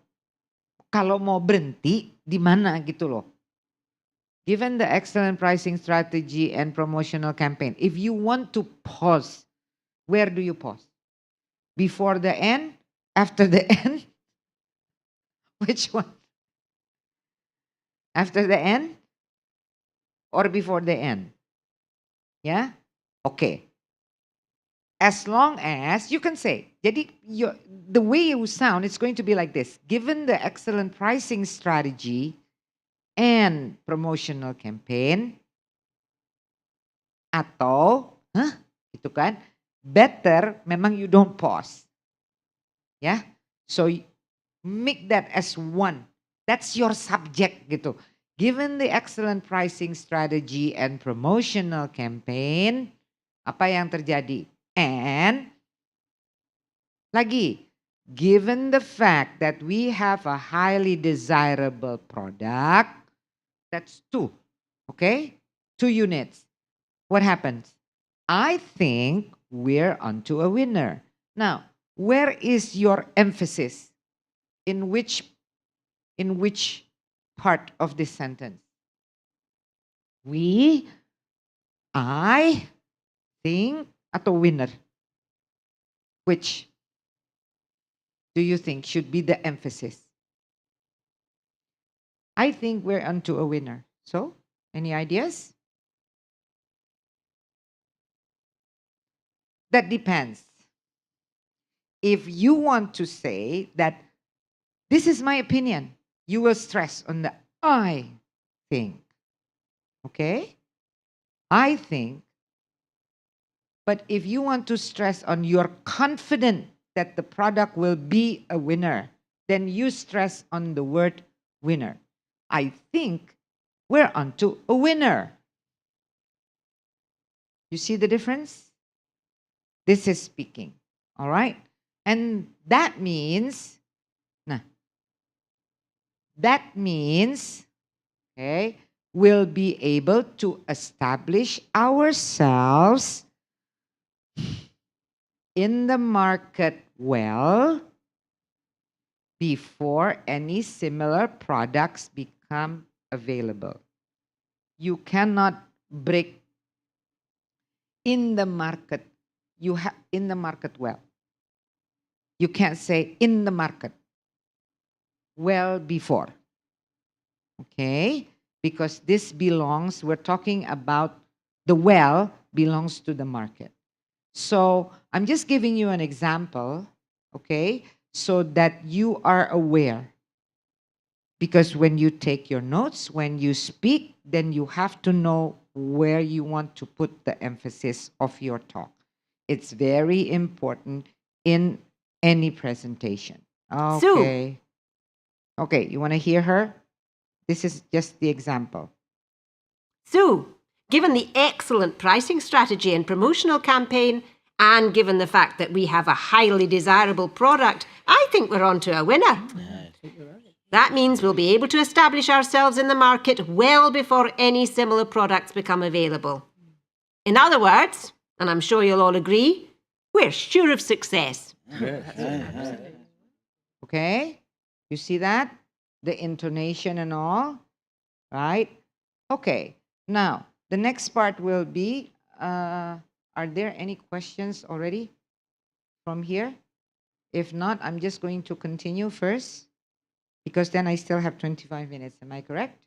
kalau mau berhenti di mana gitu loh? Given the excellent pricing strategy and promotional campaign, if you want to pause, where do you pause? Before the end? After the end? Which one? After the end? Or before the end? Yeah? Okay. As long as you can say, jadi the way you sound, it's going to be like this. Given the excellent pricing strategy and promotional campaign, atau, gitu kan, better memang you don't pause. Ya, so make that as one. That's your subject gitu. Given the excellent pricing strategy and promotional campaign, apa yang terjadi? And lagi, given the fact that we have a highly desirable product, that's 2. Okay? 2 units. What happens? I think we're onto a winner. Now, where is your emphasis? In which part of this sentence? We, I think, atau winner? Which do you think should be the emphasis? I think we're onto a winner. So, any ideas? That depends. If you want to say that this is my opinion, you will stress on the I think. Okay? I think. But if you want to stress on you're confident that the product will be a winner, then you stress on the word winner. I think we're onto a winner. You see the difference? This is speaking. All right? And that means, okay, we'll be able to establish ourselves in the market well before any similar products become available. You cannot break in the market. You have in the market well. You can't say in the market. well before. Okay? Because this belongs, we're talking about the well belongs to the market. So I'm just giving you an example, okay, so that you are aware. Because when you take your notes, when you speak, then you have to know where you want to put the emphasis of your talk. It's very important in any presentation. Sue. Okay. Okay, you want to hear her? This is just the example. Sue, given the excellent pricing strategy and promotional campaign, and given the fact that we have a highly desirable product, I think we're on to a winner. That means we'll be able to establish ourselves in the market well before any similar products become available. In other words, and I'm sure you'll all agree, we're sure of success. Okay? You see that? The intonation and all, right? Okay. Now, the next part will be, are there any questions already from here? If not, I'm just going to continue first, because then I still have 25 minutes. Am I correct?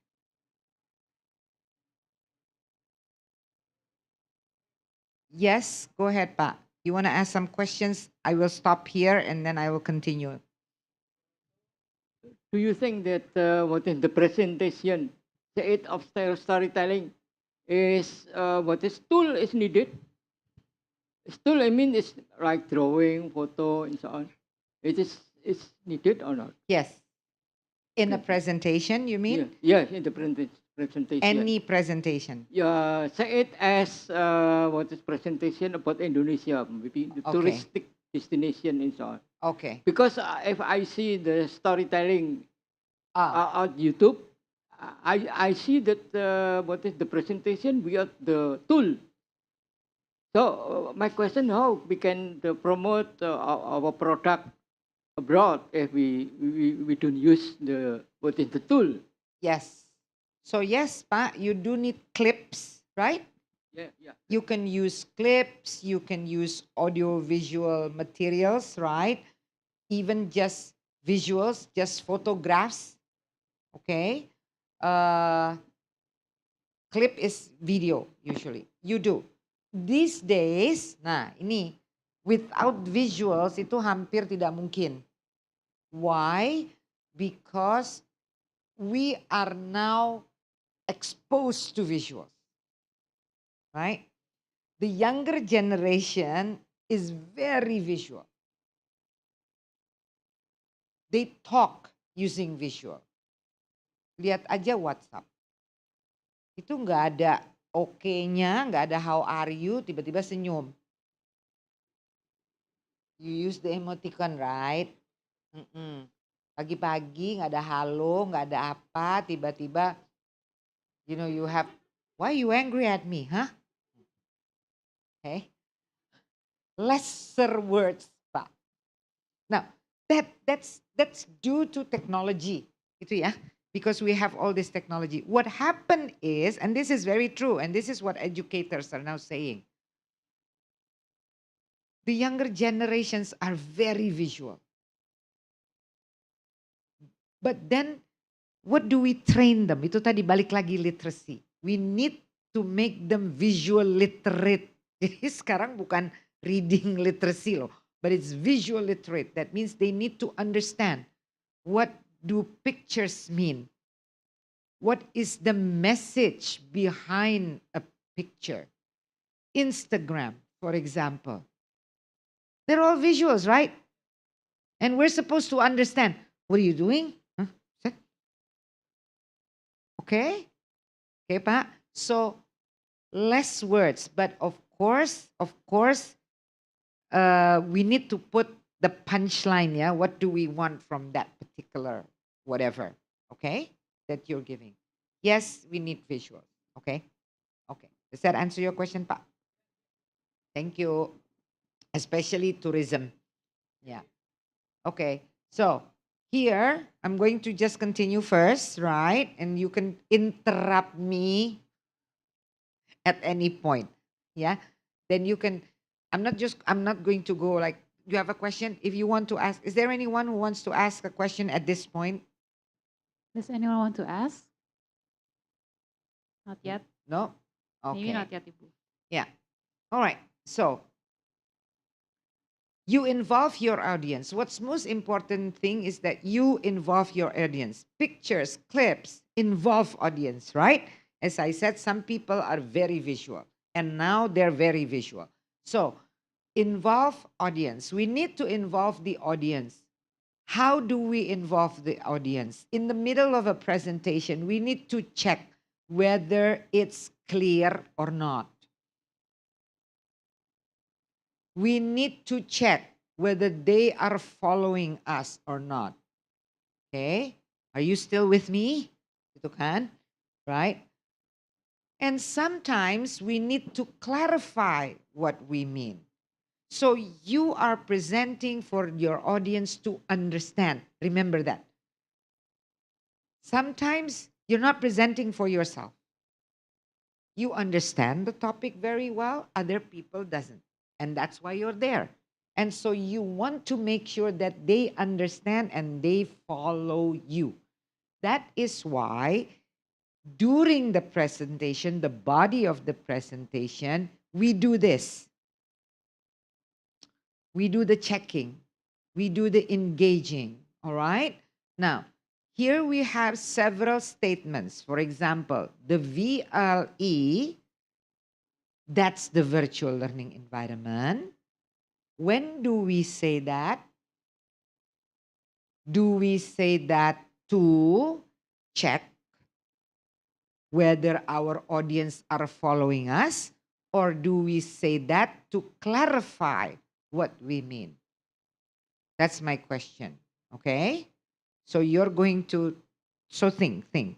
Yes, go ahead, Pa. You want to ask some questions? I will stop here and then I will continue. Do you think that what is the presentation, the aid of storytelling, is what is tool is needed? Tool, I mean, is like drawing, photo, and so on. It's needed or not? Yes. In a presentation, you mean? Yeah, yes, in the presentation. Any presentation. Yeah, say it as what is presentation about Indonesia, maybe the Okay. touristic destination and so on. Okay. Because if I see the storytelling on YouTube, I see that what is the presentation without the tool. So my question: how we can promote our product abroad if we don't use the what is the tool? Yes. So yes, Pa, you do need clips, right? Yeah. You can use clips, you can use audio visual materials, right? Even just visuals, just photographs. Okay. Clip is video usually. You do. These days, nah ini, without visuals itu hampir tidak mungkin. Why? Because we are now exposed to visuals, right? The younger generation is very visual. They talk using visual. Lihat aja WhatsApp. Itu nggak ada oke-nya, nggak ada how are you, tiba-tiba senyum. You use the emoticon, right? Pagi-pagi nggak ada halo, nggak ada apa, tiba-tiba, you have, why you angry at me, huh? Okay. Lesser words, Pak. Now, that's due to technology, itu ya. Because we have all this technology. What happened is, and this is very true, and this is what educators are now saying, the younger generations are very visual. But then, what do we train them? Itu tadi balik lagi literacy. We need to make them visual literate. Jadi sekarang bukan reading literacy loh, but it's visual literate. That means they need to understand what do pictures mean? What is the message behind a picture? Instagram, for example. They're all visuals, right? And we're supposed to understand, what are you doing? Huh? Okay? Okay, Pa? So, less words, but of course, we need to put the punchline, yeah? What do we want from that particular whatever, okay? That you're giving. Yes, we need visuals, okay? Okay. Does that answer your question, Pa? Thank you. Especially tourism. Yeah. Okay. So, here, I'm going to just continue first, right? And you can interrupt me at any point. Yeah. Then you can, I'm not going to go like, you have a question? If you want to ask, is there anyone who wants to ask a question at this point? Does anyone want to ask? Not yet. No? Maybe Okay. not yet, Ibu. Yeah. All right. So you involve your audience. What's most important thing is that you involve your audience. Pictures, clips, involve audience, right? As I said, some people are very visual and now they're very visual. So involve audience. We need to involve the audience. How do we involve the audience? In the middle of a presentation, we need to check whether it's clear or not. We need to check whether they are following us or not. Okay? Are you still with me? Itu kan? Right? And sometimes we need to clarify what we mean. So you are presenting for your audience to understand. Remember that. Sometimes you're not presenting for yourself. You understand the topic very well, other people doesn't. And that's why you're there. And so you want to make sure that they understand and they follow you. That is why during the presentation, the body of the presentation, we do this. We do the checking. We do the engaging. All right? Now, here we have several statements. For example, the VLE, that's the virtual learning environment. When do we say that? Do we say that to check whether our audience are following us? Or do we say that to clarify what we mean? That's my question. Okay? So you're going to, think.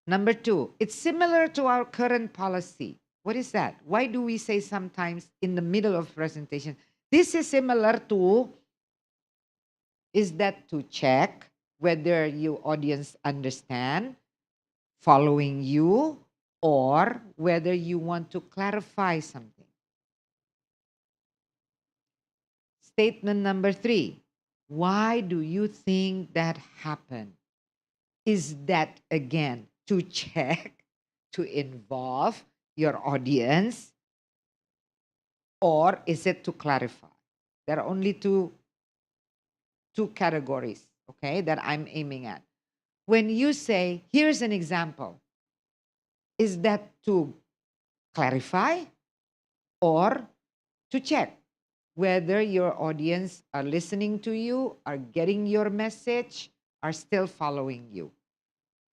Number 2, it's similar to our current policy. What is that? Why do we say sometimes in the middle of presentation, this is similar to, is that to check whether your audience understand, following you, or whether you want to clarify something. Statement number 3, why do you think that happened? Is that again to check, to involve your audience, or is it to clarify? There are only two categories, okay, that I'm aiming at. When you say, here's an example, is that to clarify or to check whether your audience are listening to you, are getting your message, are still following you?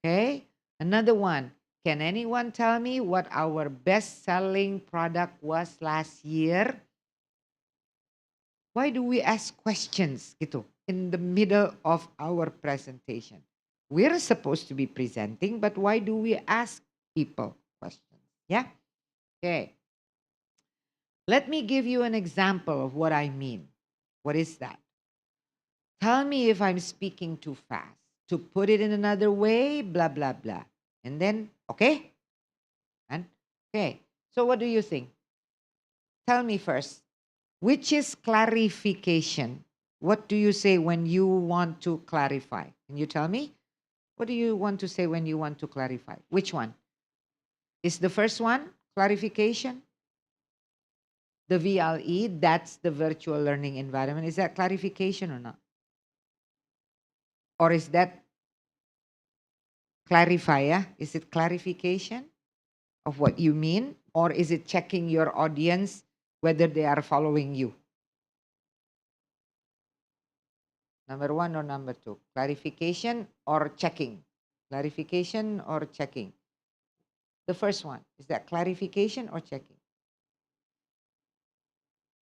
Okay? Another one. Can anyone tell me what our best-selling product was last year? Why do we ask questions gitu in the middle of our presentation? We're supposed to be presenting, but why do we ask people questions? Yeah? Okay. Let me give you an example of what I mean. What is that? Tell me if I'm speaking too fast. To put it in another way, blah, blah, blah. And then, okay? And okay. So what do you think? Tell me first, which is clarification? What do you say when you want to clarify? Can you tell me? What do you want to say when you want to clarify? Which one? Is the first one clarification? The VLE, that's the virtual learning environment. Is that clarification or not? Or is that clarify? Yeah? Is it clarification of what you mean? Or is it checking your audience whether they are following you? Number 1 or number 2? Clarification or checking? Clarification or checking? The first one, is that clarification or checking?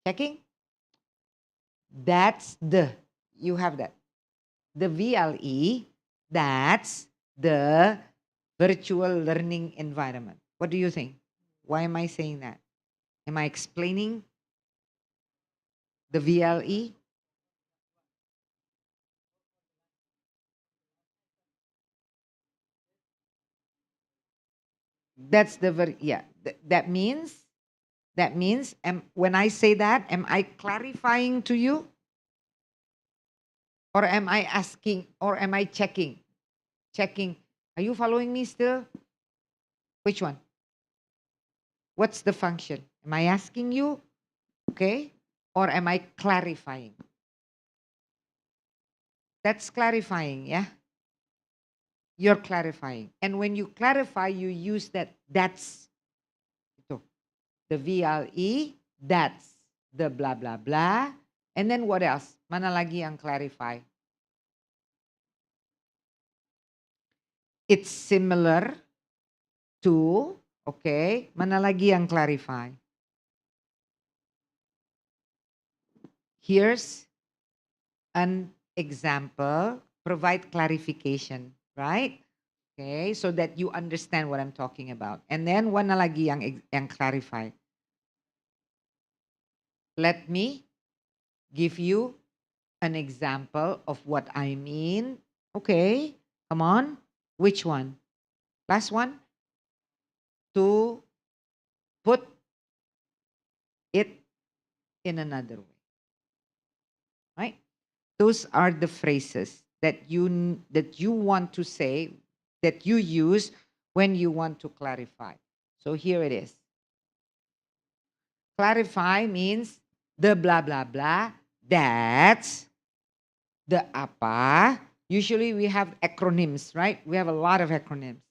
Checking? That's the, you have that. The VLE, that's the virtual learning environment. What do you think? Why am I saying that? Am I explaining the VLE? That's the yeah. That means when I say that, am I clarifying to you? Or am I asking, or am I checking? Checking. Are you following me still? Which one? What's the function? Am I asking you? Okay. Or am I clarifying? That's clarifying, yeah? You're clarifying. And when you clarify, you use that's ito, the VLE, that's the blah, blah, blah. And then what else? Mana lagi ang clarify? It's similar to, okay? Mana lagi ang clarify? Here's an example. Provide clarification, right? Okay, so that you understand what I'm talking about. And then, one na lagi ang clarify. Let me give you an example of what I mean. Okay, come on. Which one? Last one? To put it in another way. Right? Those are the phrases that you want to say, that you use when you want to clarify. So here it is. Clarify means the blah, blah, blah. That's the apa. Usually we have acronyms, right? We have a lot of acronyms.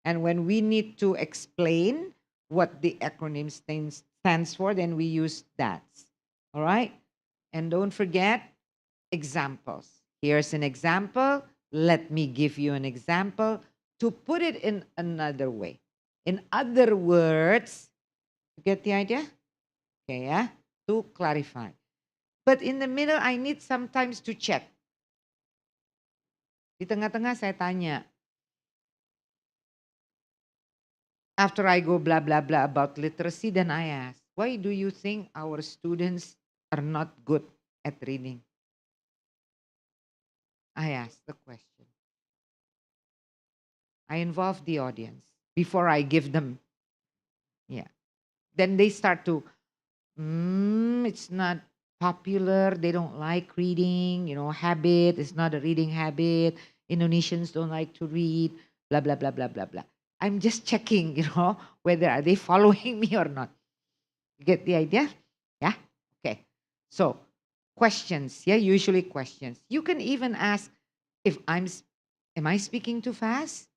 And when we need to explain what the acronym stands for, then we use that. All right? And don't forget examples. Here's an example. Let me give you an example to put it in another way. In other words, you get the idea? Okay, yeah? To clarify. But in the middle, I need sometimes to check. Di tengah-tengah saya tanya. After I go blah, blah, blah about literacy, then I ask, why do you think our students are not good at reading? I ask the question. I involve the audience before I give them. Yeah. Then they start to, it's not popular. They don't like reading, habit. It's not a reading habit. Indonesians don't like to read, blah, blah, blah, blah, blah, blah. I'm just checking, whether are they following me or not. You get the idea? Yeah? Okay. So, questions, yeah, usually questions. You can even ask if am I speaking too fast?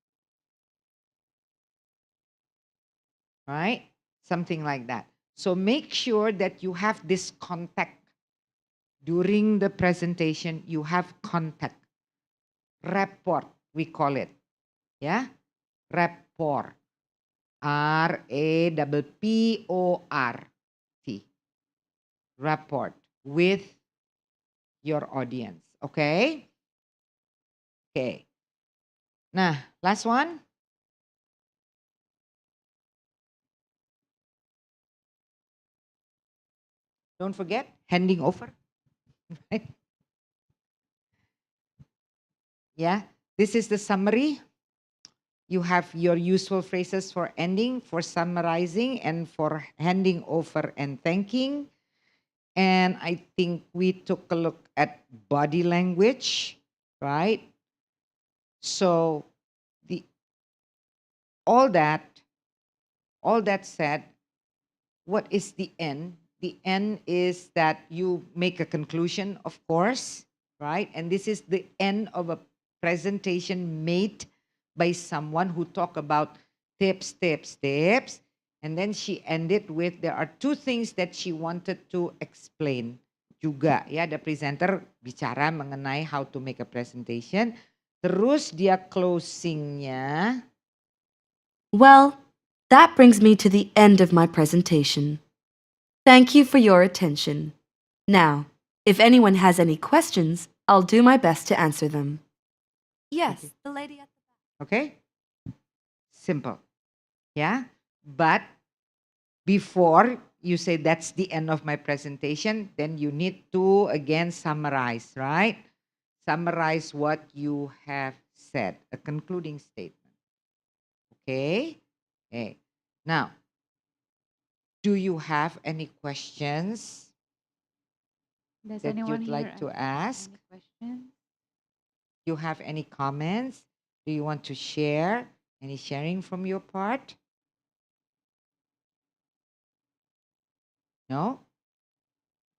Right? Something like that. So make sure that you have this contact. During the presentation, you have contact. Rapport, we call it. Yeah? Rapport. R-A-P-P-O-R-T. Rapport with your audience. Okay? Okay. Nah, last one. Don't forget, handing over. Right? Yeah, this is the summary. You have your useful phrases for ending, for summarizing, and for handing over and thanking. And I think we took a look at body language, right? So all that said, what is the end? The end is that you make a conclusion, of course, right? And this is the end of a presentation made by someone who talked about tips. And then she ended with, there are two things that she wanted to explain juga. Ya, the presenter bicara mengenai how to make a presentation. Terus dia closingnya. Well, that brings me to the end of my presentation. Thank you for your attention. Now, if anyone has any questions, I'll do my best to answer them. Yes, the lady at the back. Okay? Simple. Yeah? But before you say that's the end of my presentation, then you need to again summarize, right? Summarize what you have said, a concluding statement. Okay? Okay. Now, do you have any questions Does that anyone you'd here like to have ask? any questions? you have any comments? Do you want to share? Any sharing from your part? No?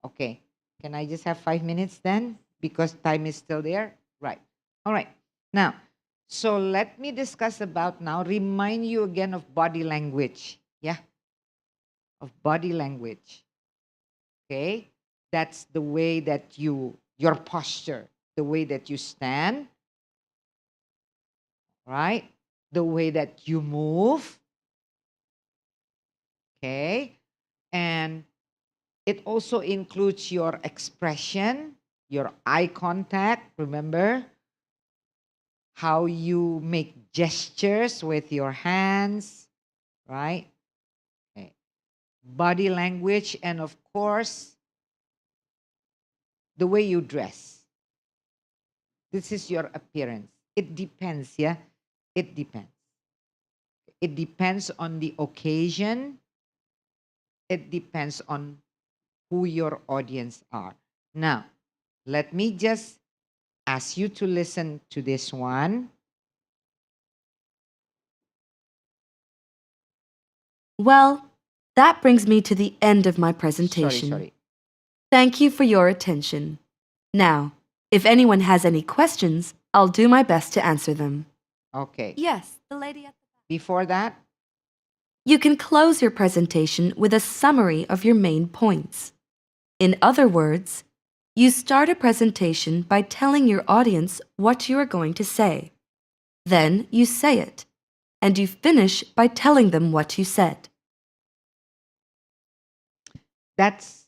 Okay. Can I just have 5 minutes then? Because time is still there? Right. All right. Now, so let me discuss about now, remind you again of body language. Yeah? Of body language. Okay? That's the way that your posture, the way that you stand, right? The way that you move. Okay? And it also includes your expression, your eye contact, remember? How you make gestures with your hands, right? Okay. Body language, and of course, the way you dress. This is your appearance. It depends, yeah? It depends. It depends on the occasion. It depends on who your audience are. Now, let me just ask you to listen to this one. Well, that brings me to the end of my presentation. Sorry. Thank you for your attention. Now, if anyone has any questions, I'll do my best to answer them. Okay. Yes, the lady at the back. Before that, You can close your presentation with a summary of your main points. In other words, you start a presentation by telling your audience what you are going to say. Then you say it, and you finish by telling them what you said. that's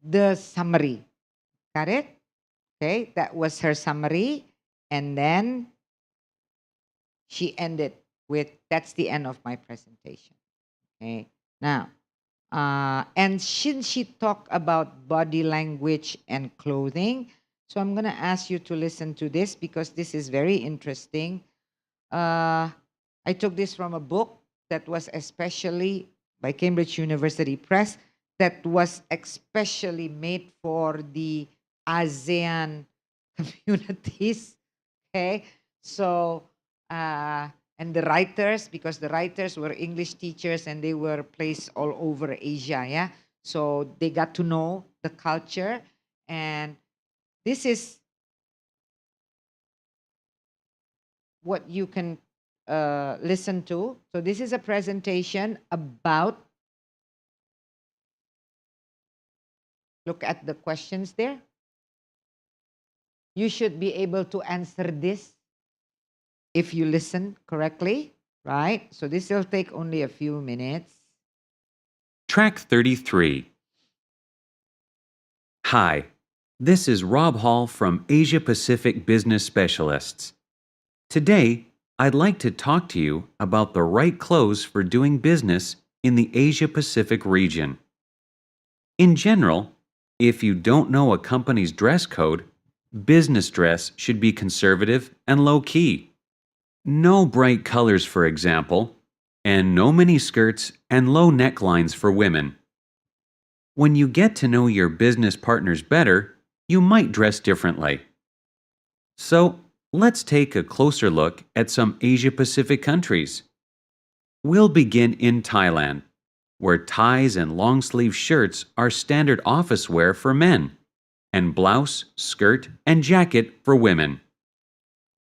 the summary. Got it? Okay, that was her summary. And then she ended with, that's the end of my presentation. Okay, now, and since she talked about body language and clothing, so I'm going to ask you to listen to this because this is very interesting. I took this from a book that was especially by Cambridge University Press, that was especially made for the ASEAN communities. Okay, so and the writers, because the writers were English teachers and they were placed all over Asia, yeah. So they got to know the culture, and this is what you can listen to. So this is a presentation about, look at the questions there. You should be able to answer this if you listen correctly, right? So this will take only a few minutes. Track 33. Hi, this is Rob Hall from Asia Pacific Business Specialists. Today, I'd like to talk to you about the right clothes for doing business in the Asia Pacific region. In general, if you don't know a company's dress code, business dress should be conservative and low-key. No bright colors, for example, and no mini skirts and low necklines for women. When you get to know your business partners better, you might dress differently. So, let's take a closer look at some Asia-Pacific countries. We'll begin in Thailand, where ties and long-sleeve shirts are standard office wear for men, and blouse, skirt, and jacket for women.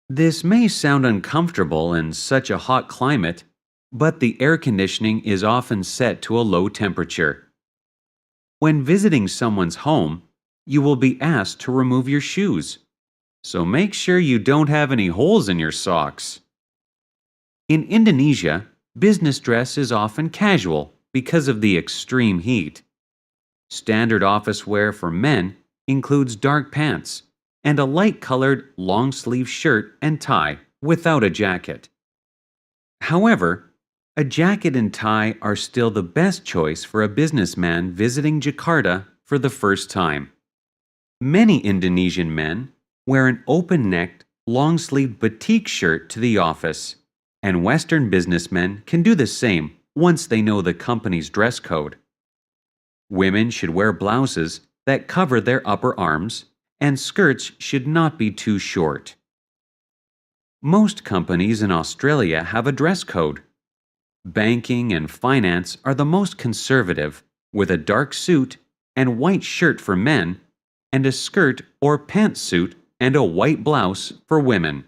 This may sound uncomfortable in such a hot climate, but the air conditioning is often set to a low temperature. When visiting someone's home, you will be asked to remove your shoes, so make sure you don't have any holes in your socks. In Indonesia, business dress is often casual because of the extreme heat. Standard office wear for men includes dark pants and a light-colored long-sleeve shirt and tie without a jacket. However, a jacket and tie are still the best choice for a businessman visiting Jakarta for the first time. Many Indonesian men wear an open-necked, long-sleeved batik shirt to the office, and Western businessmen can do the same once they know the company's dress code. Women should wear blouses that cover their upper arms and skirts should not be too short. Most companies in Australia have a dress code. Banking and finance are the most conservative, with a dark suit and white shirt for men, and a skirt or pantsuit and a white blouse for women.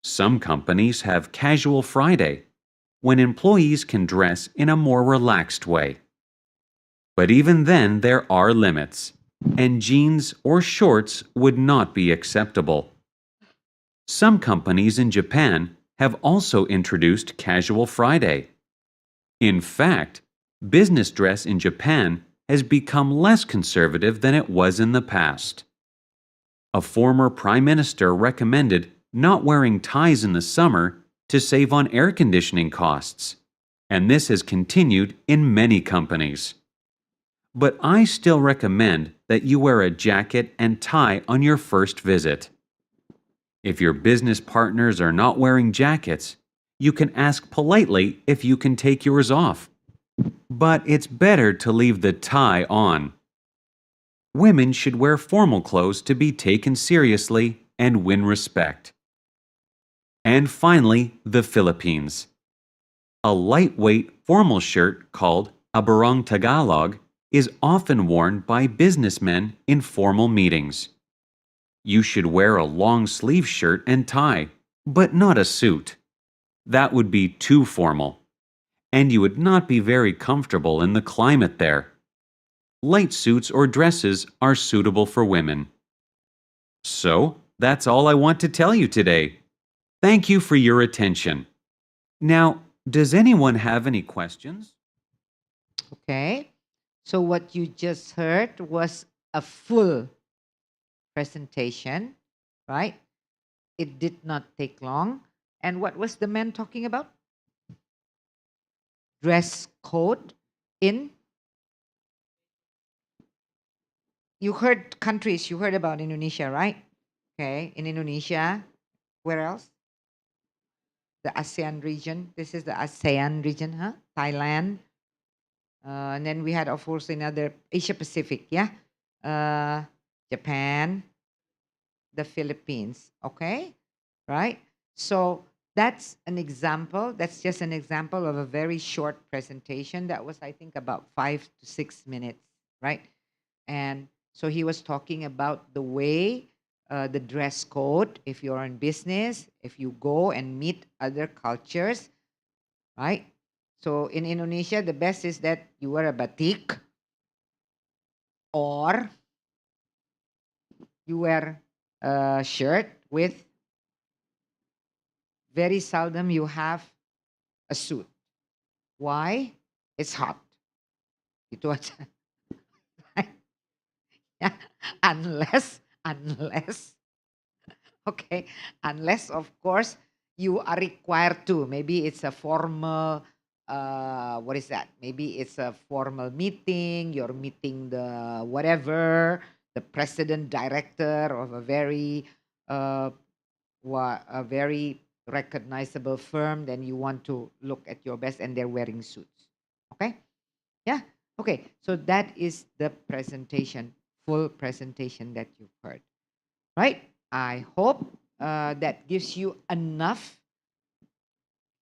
Some companies have Casual Friday, when employees can dress in a more relaxed way. But even then, there are limits, and jeans or shorts would not be acceptable. Some companies in Japan have also introduced Casual Friday. In fact, business dress in Japan has become less conservative than it was in the past. A former prime minister recommended not wearing ties in the summer to save on air conditioning costs, and this has continued in many companies. But I still recommend that you wear a jacket and tie on your first visit. If your business partners are not wearing jackets, you can ask politely if you can take yours off. But it's better to leave the tie on. Women should wear formal clothes to be taken seriously and win respect. And finally, the Philippines. A lightweight formal shirt called a barong Tagalog is often worn by businessmen in formal meetings. You should wear a long sleeve shirt and tie, but not a suit. That would be too formal, and you would not be very comfortable in the climate there. Light suits or dresses are suitable for women. So, that's all I want to tell you today. Thank you for your attention. Now, does anyone have any questions? Okay. So what you just heard was a full presentation, right? It did not take long. And what was the man talking about? Dress code in. You heard countries, you heard about Indonesia, right? Okay, in Indonesia, where else? The ASEAN region. This is the ASEAN region, huh? Thailand. And then we had, of course, another Asia Pacific, yeah? Japan, the Philippines, okay? Right? So that's an example. That's just an example of a very short presentation. That was, I think, about 5 to 6 minutes, right? And so he was talking about the way the dress code, if you're in business, if you go and meet other cultures, right? So in Indonesia, the best is that you wear a batik or you wear a shirt with, very seldom you have a suit. Why? It's hot. Itu aja. Yeah. Unless, okay, unless of course you are required to. Maybe it's a formal, what is that? Maybe it's a formal meeting. You're meeting the whatever, the president director of a very, a very recognizable firm. Then you want to look at your best, and they're wearing suits. Okay, yeah. Okay, so that is the presentation, full presentation that you've heard, right? I hope that gives you enough,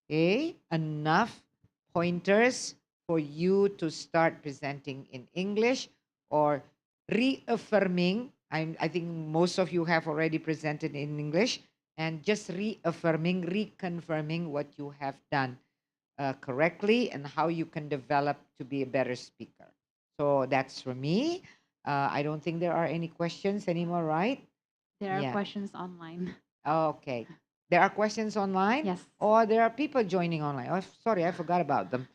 enough pointers for you to start presenting in English or reaffirming. I think most of you have already presented in English, and just reaffirming, reconfirming what you have done correctly and how you can develop to be a better speaker. So that's for me. I don't think there are any questions anymore, right? There are Yeah. questions online. Okay. There are questions online? Yes. Or there are people joining online? Oh, sorry, I forgot about them.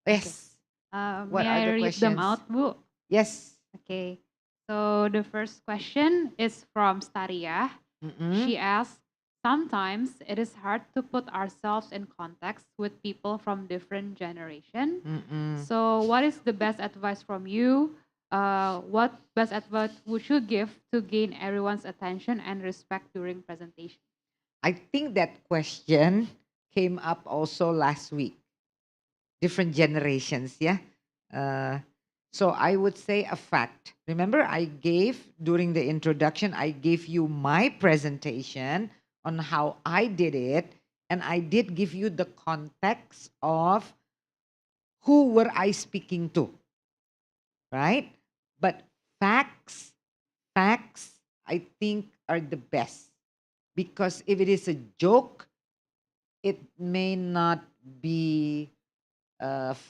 Yes. What May are I the read them questions? out, Bu? Yes. Okay. So the first question is from Staria. Mm-mm. She asks, sometimes it is hard to put ourselves in context with people from different generation. Mm-mm. So what is the best advice from you? What best advice would you give to gain everyone's attention and respect during presentation? I think that question came up also last week. Different generations, yeah. So I would say a fact. Remember, I gave during the introduction, I gave you my presentation on how I did it, and I did give you the context of who were I speaking to, right? But facts, I think are the best, because if it is a joke, it may not be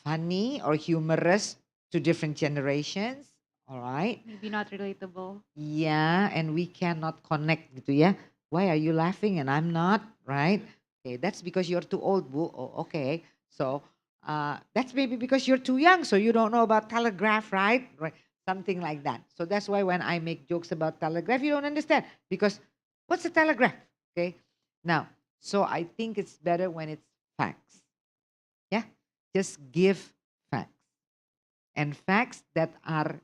funny or humorous to different generations. All right. Maybe not relatable. Yeah, and we cannot connect gitu ya. Why are you laughing and I'm not, right? Okay, that's because you're too old, Bu. Oh, okay. So that's maybe because you're too young, so you don't know about telegraph, right? Right. Something like that. So that's why when I make jokes about telegraph, you don't understand. Because what's a telegraph? Okay. Now, so I think it's better when it's facts. Yeah. Just give facts. And facts that are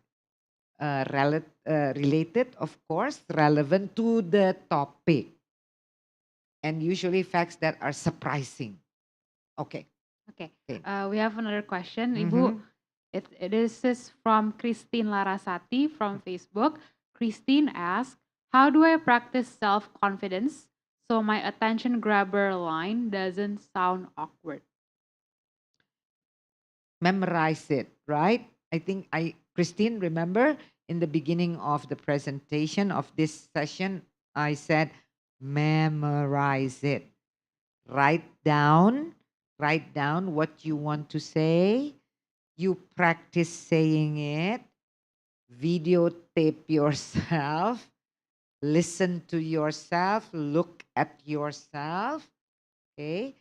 related, of course, relevant to the topic. And usually facts that are surprising. Okay. Okay. Okay. We have another question, Mhm. Ibu. It is from Christine Larasati from Facebook. Christine asks, how do I practice self-confidence so my attention grabber line doesn't sound awkward? Memorize it, right? I think Christine, remember in the beginning of the presentation of this session, I said, memorize it. Write down what you want to say. You practice saying it. Videotape yourself. Listen to yourself. Look at yourself. Okay.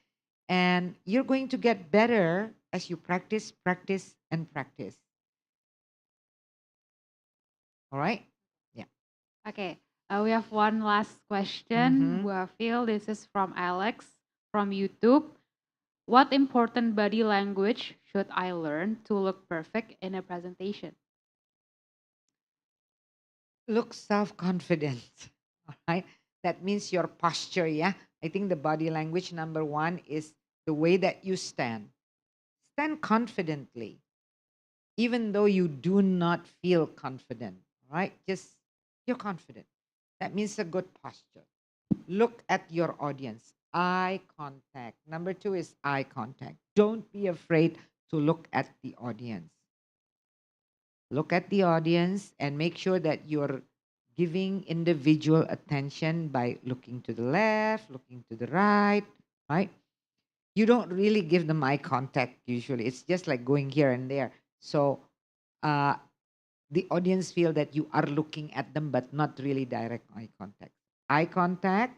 And you're going to get better as you practice, and practice. All right? Yeah. Okay. We have one last question, Mhm. Bu Hafil. This is from Alex from YouTube. What important body language should I learn to look perfect in a presentation? Look self-confident. All right? That means your posture, yeah? I think the body language number one is the way that you stand. Stand confidently, even though you do not feel confident, right? Just you're confident. That means a good posture. Look at your audience. Eye contact. Number two is eye contact. Don't be afraid to look at the audience. Look at the audience and make sure that you're giving individual attention by looking to the left, looking to the right, right? You don't really give them eye contact usually. It's just like going here and there. So the audience feel that you are looking at them, but not really direct eye contact. Eye contact,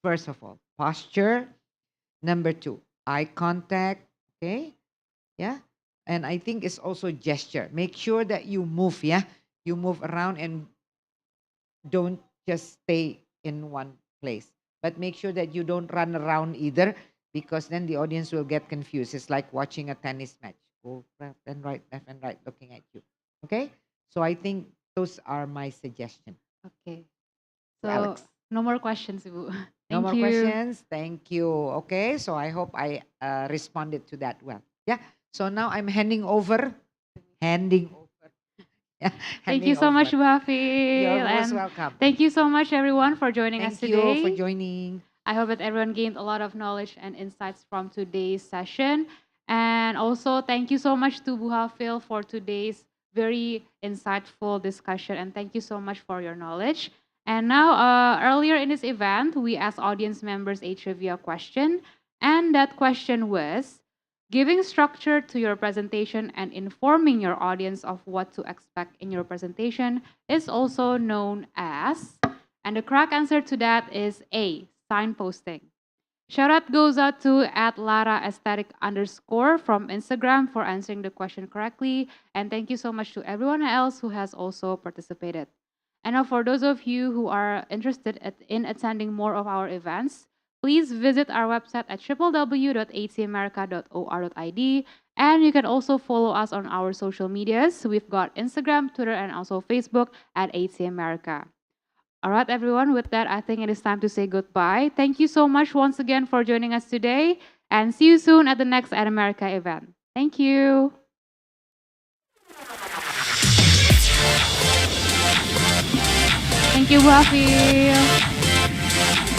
first of all, posture. Number two, eye contact. Okay. Yeah. And I think it's also gesture. Make sure that you move. Yeah. You move around and don't just stay in one place. But make sure that you don't run around either, because then the audience will get confused. It's like watching a tennis match. Go left and right, looking at you. Okay? So I think those are my suggestions. Okay. So, So Alex. no more questions, Ibu. No Thank more you. questions? Thank you. Okay, so I hope I responded to that well. Yeah, so now I'm handing over. Yeah, Thank you handing so much, over. Bu Hafil. You're most And welcome. thank you so much, everyone, for joining us Thank you today. for joining. I hope that everyone gained a lot of knowledge and insights from today's session. And also, thank you so much to Bu Hafil for today's very insightful discussion. And thank you so much for your knowledge. And now, earlier in this event, we asked audience members a trivia question. And that question was, giving structure to your presentation and informing your audience of what to expect in your presentation is also known as, and the correct answer to that is A, signposting. Shout out goes out to @LaraAesthetic_ from Instagram for answering the question correctly. And thank you so much to everyone else who has also participated. And now for those of you who are interested in attending more of our events, please visit our website at www.atmerica.or.id. And you can also follow us on our social medias. We've got Instagram, Twitter, and also Facebook at ATMerica. All right, everyone, with that, I think it is time to say goodbye. Thank you so much once again for joining us today, and see you soon at the next AtAmerica event. Thank you. Thank you, Buffy.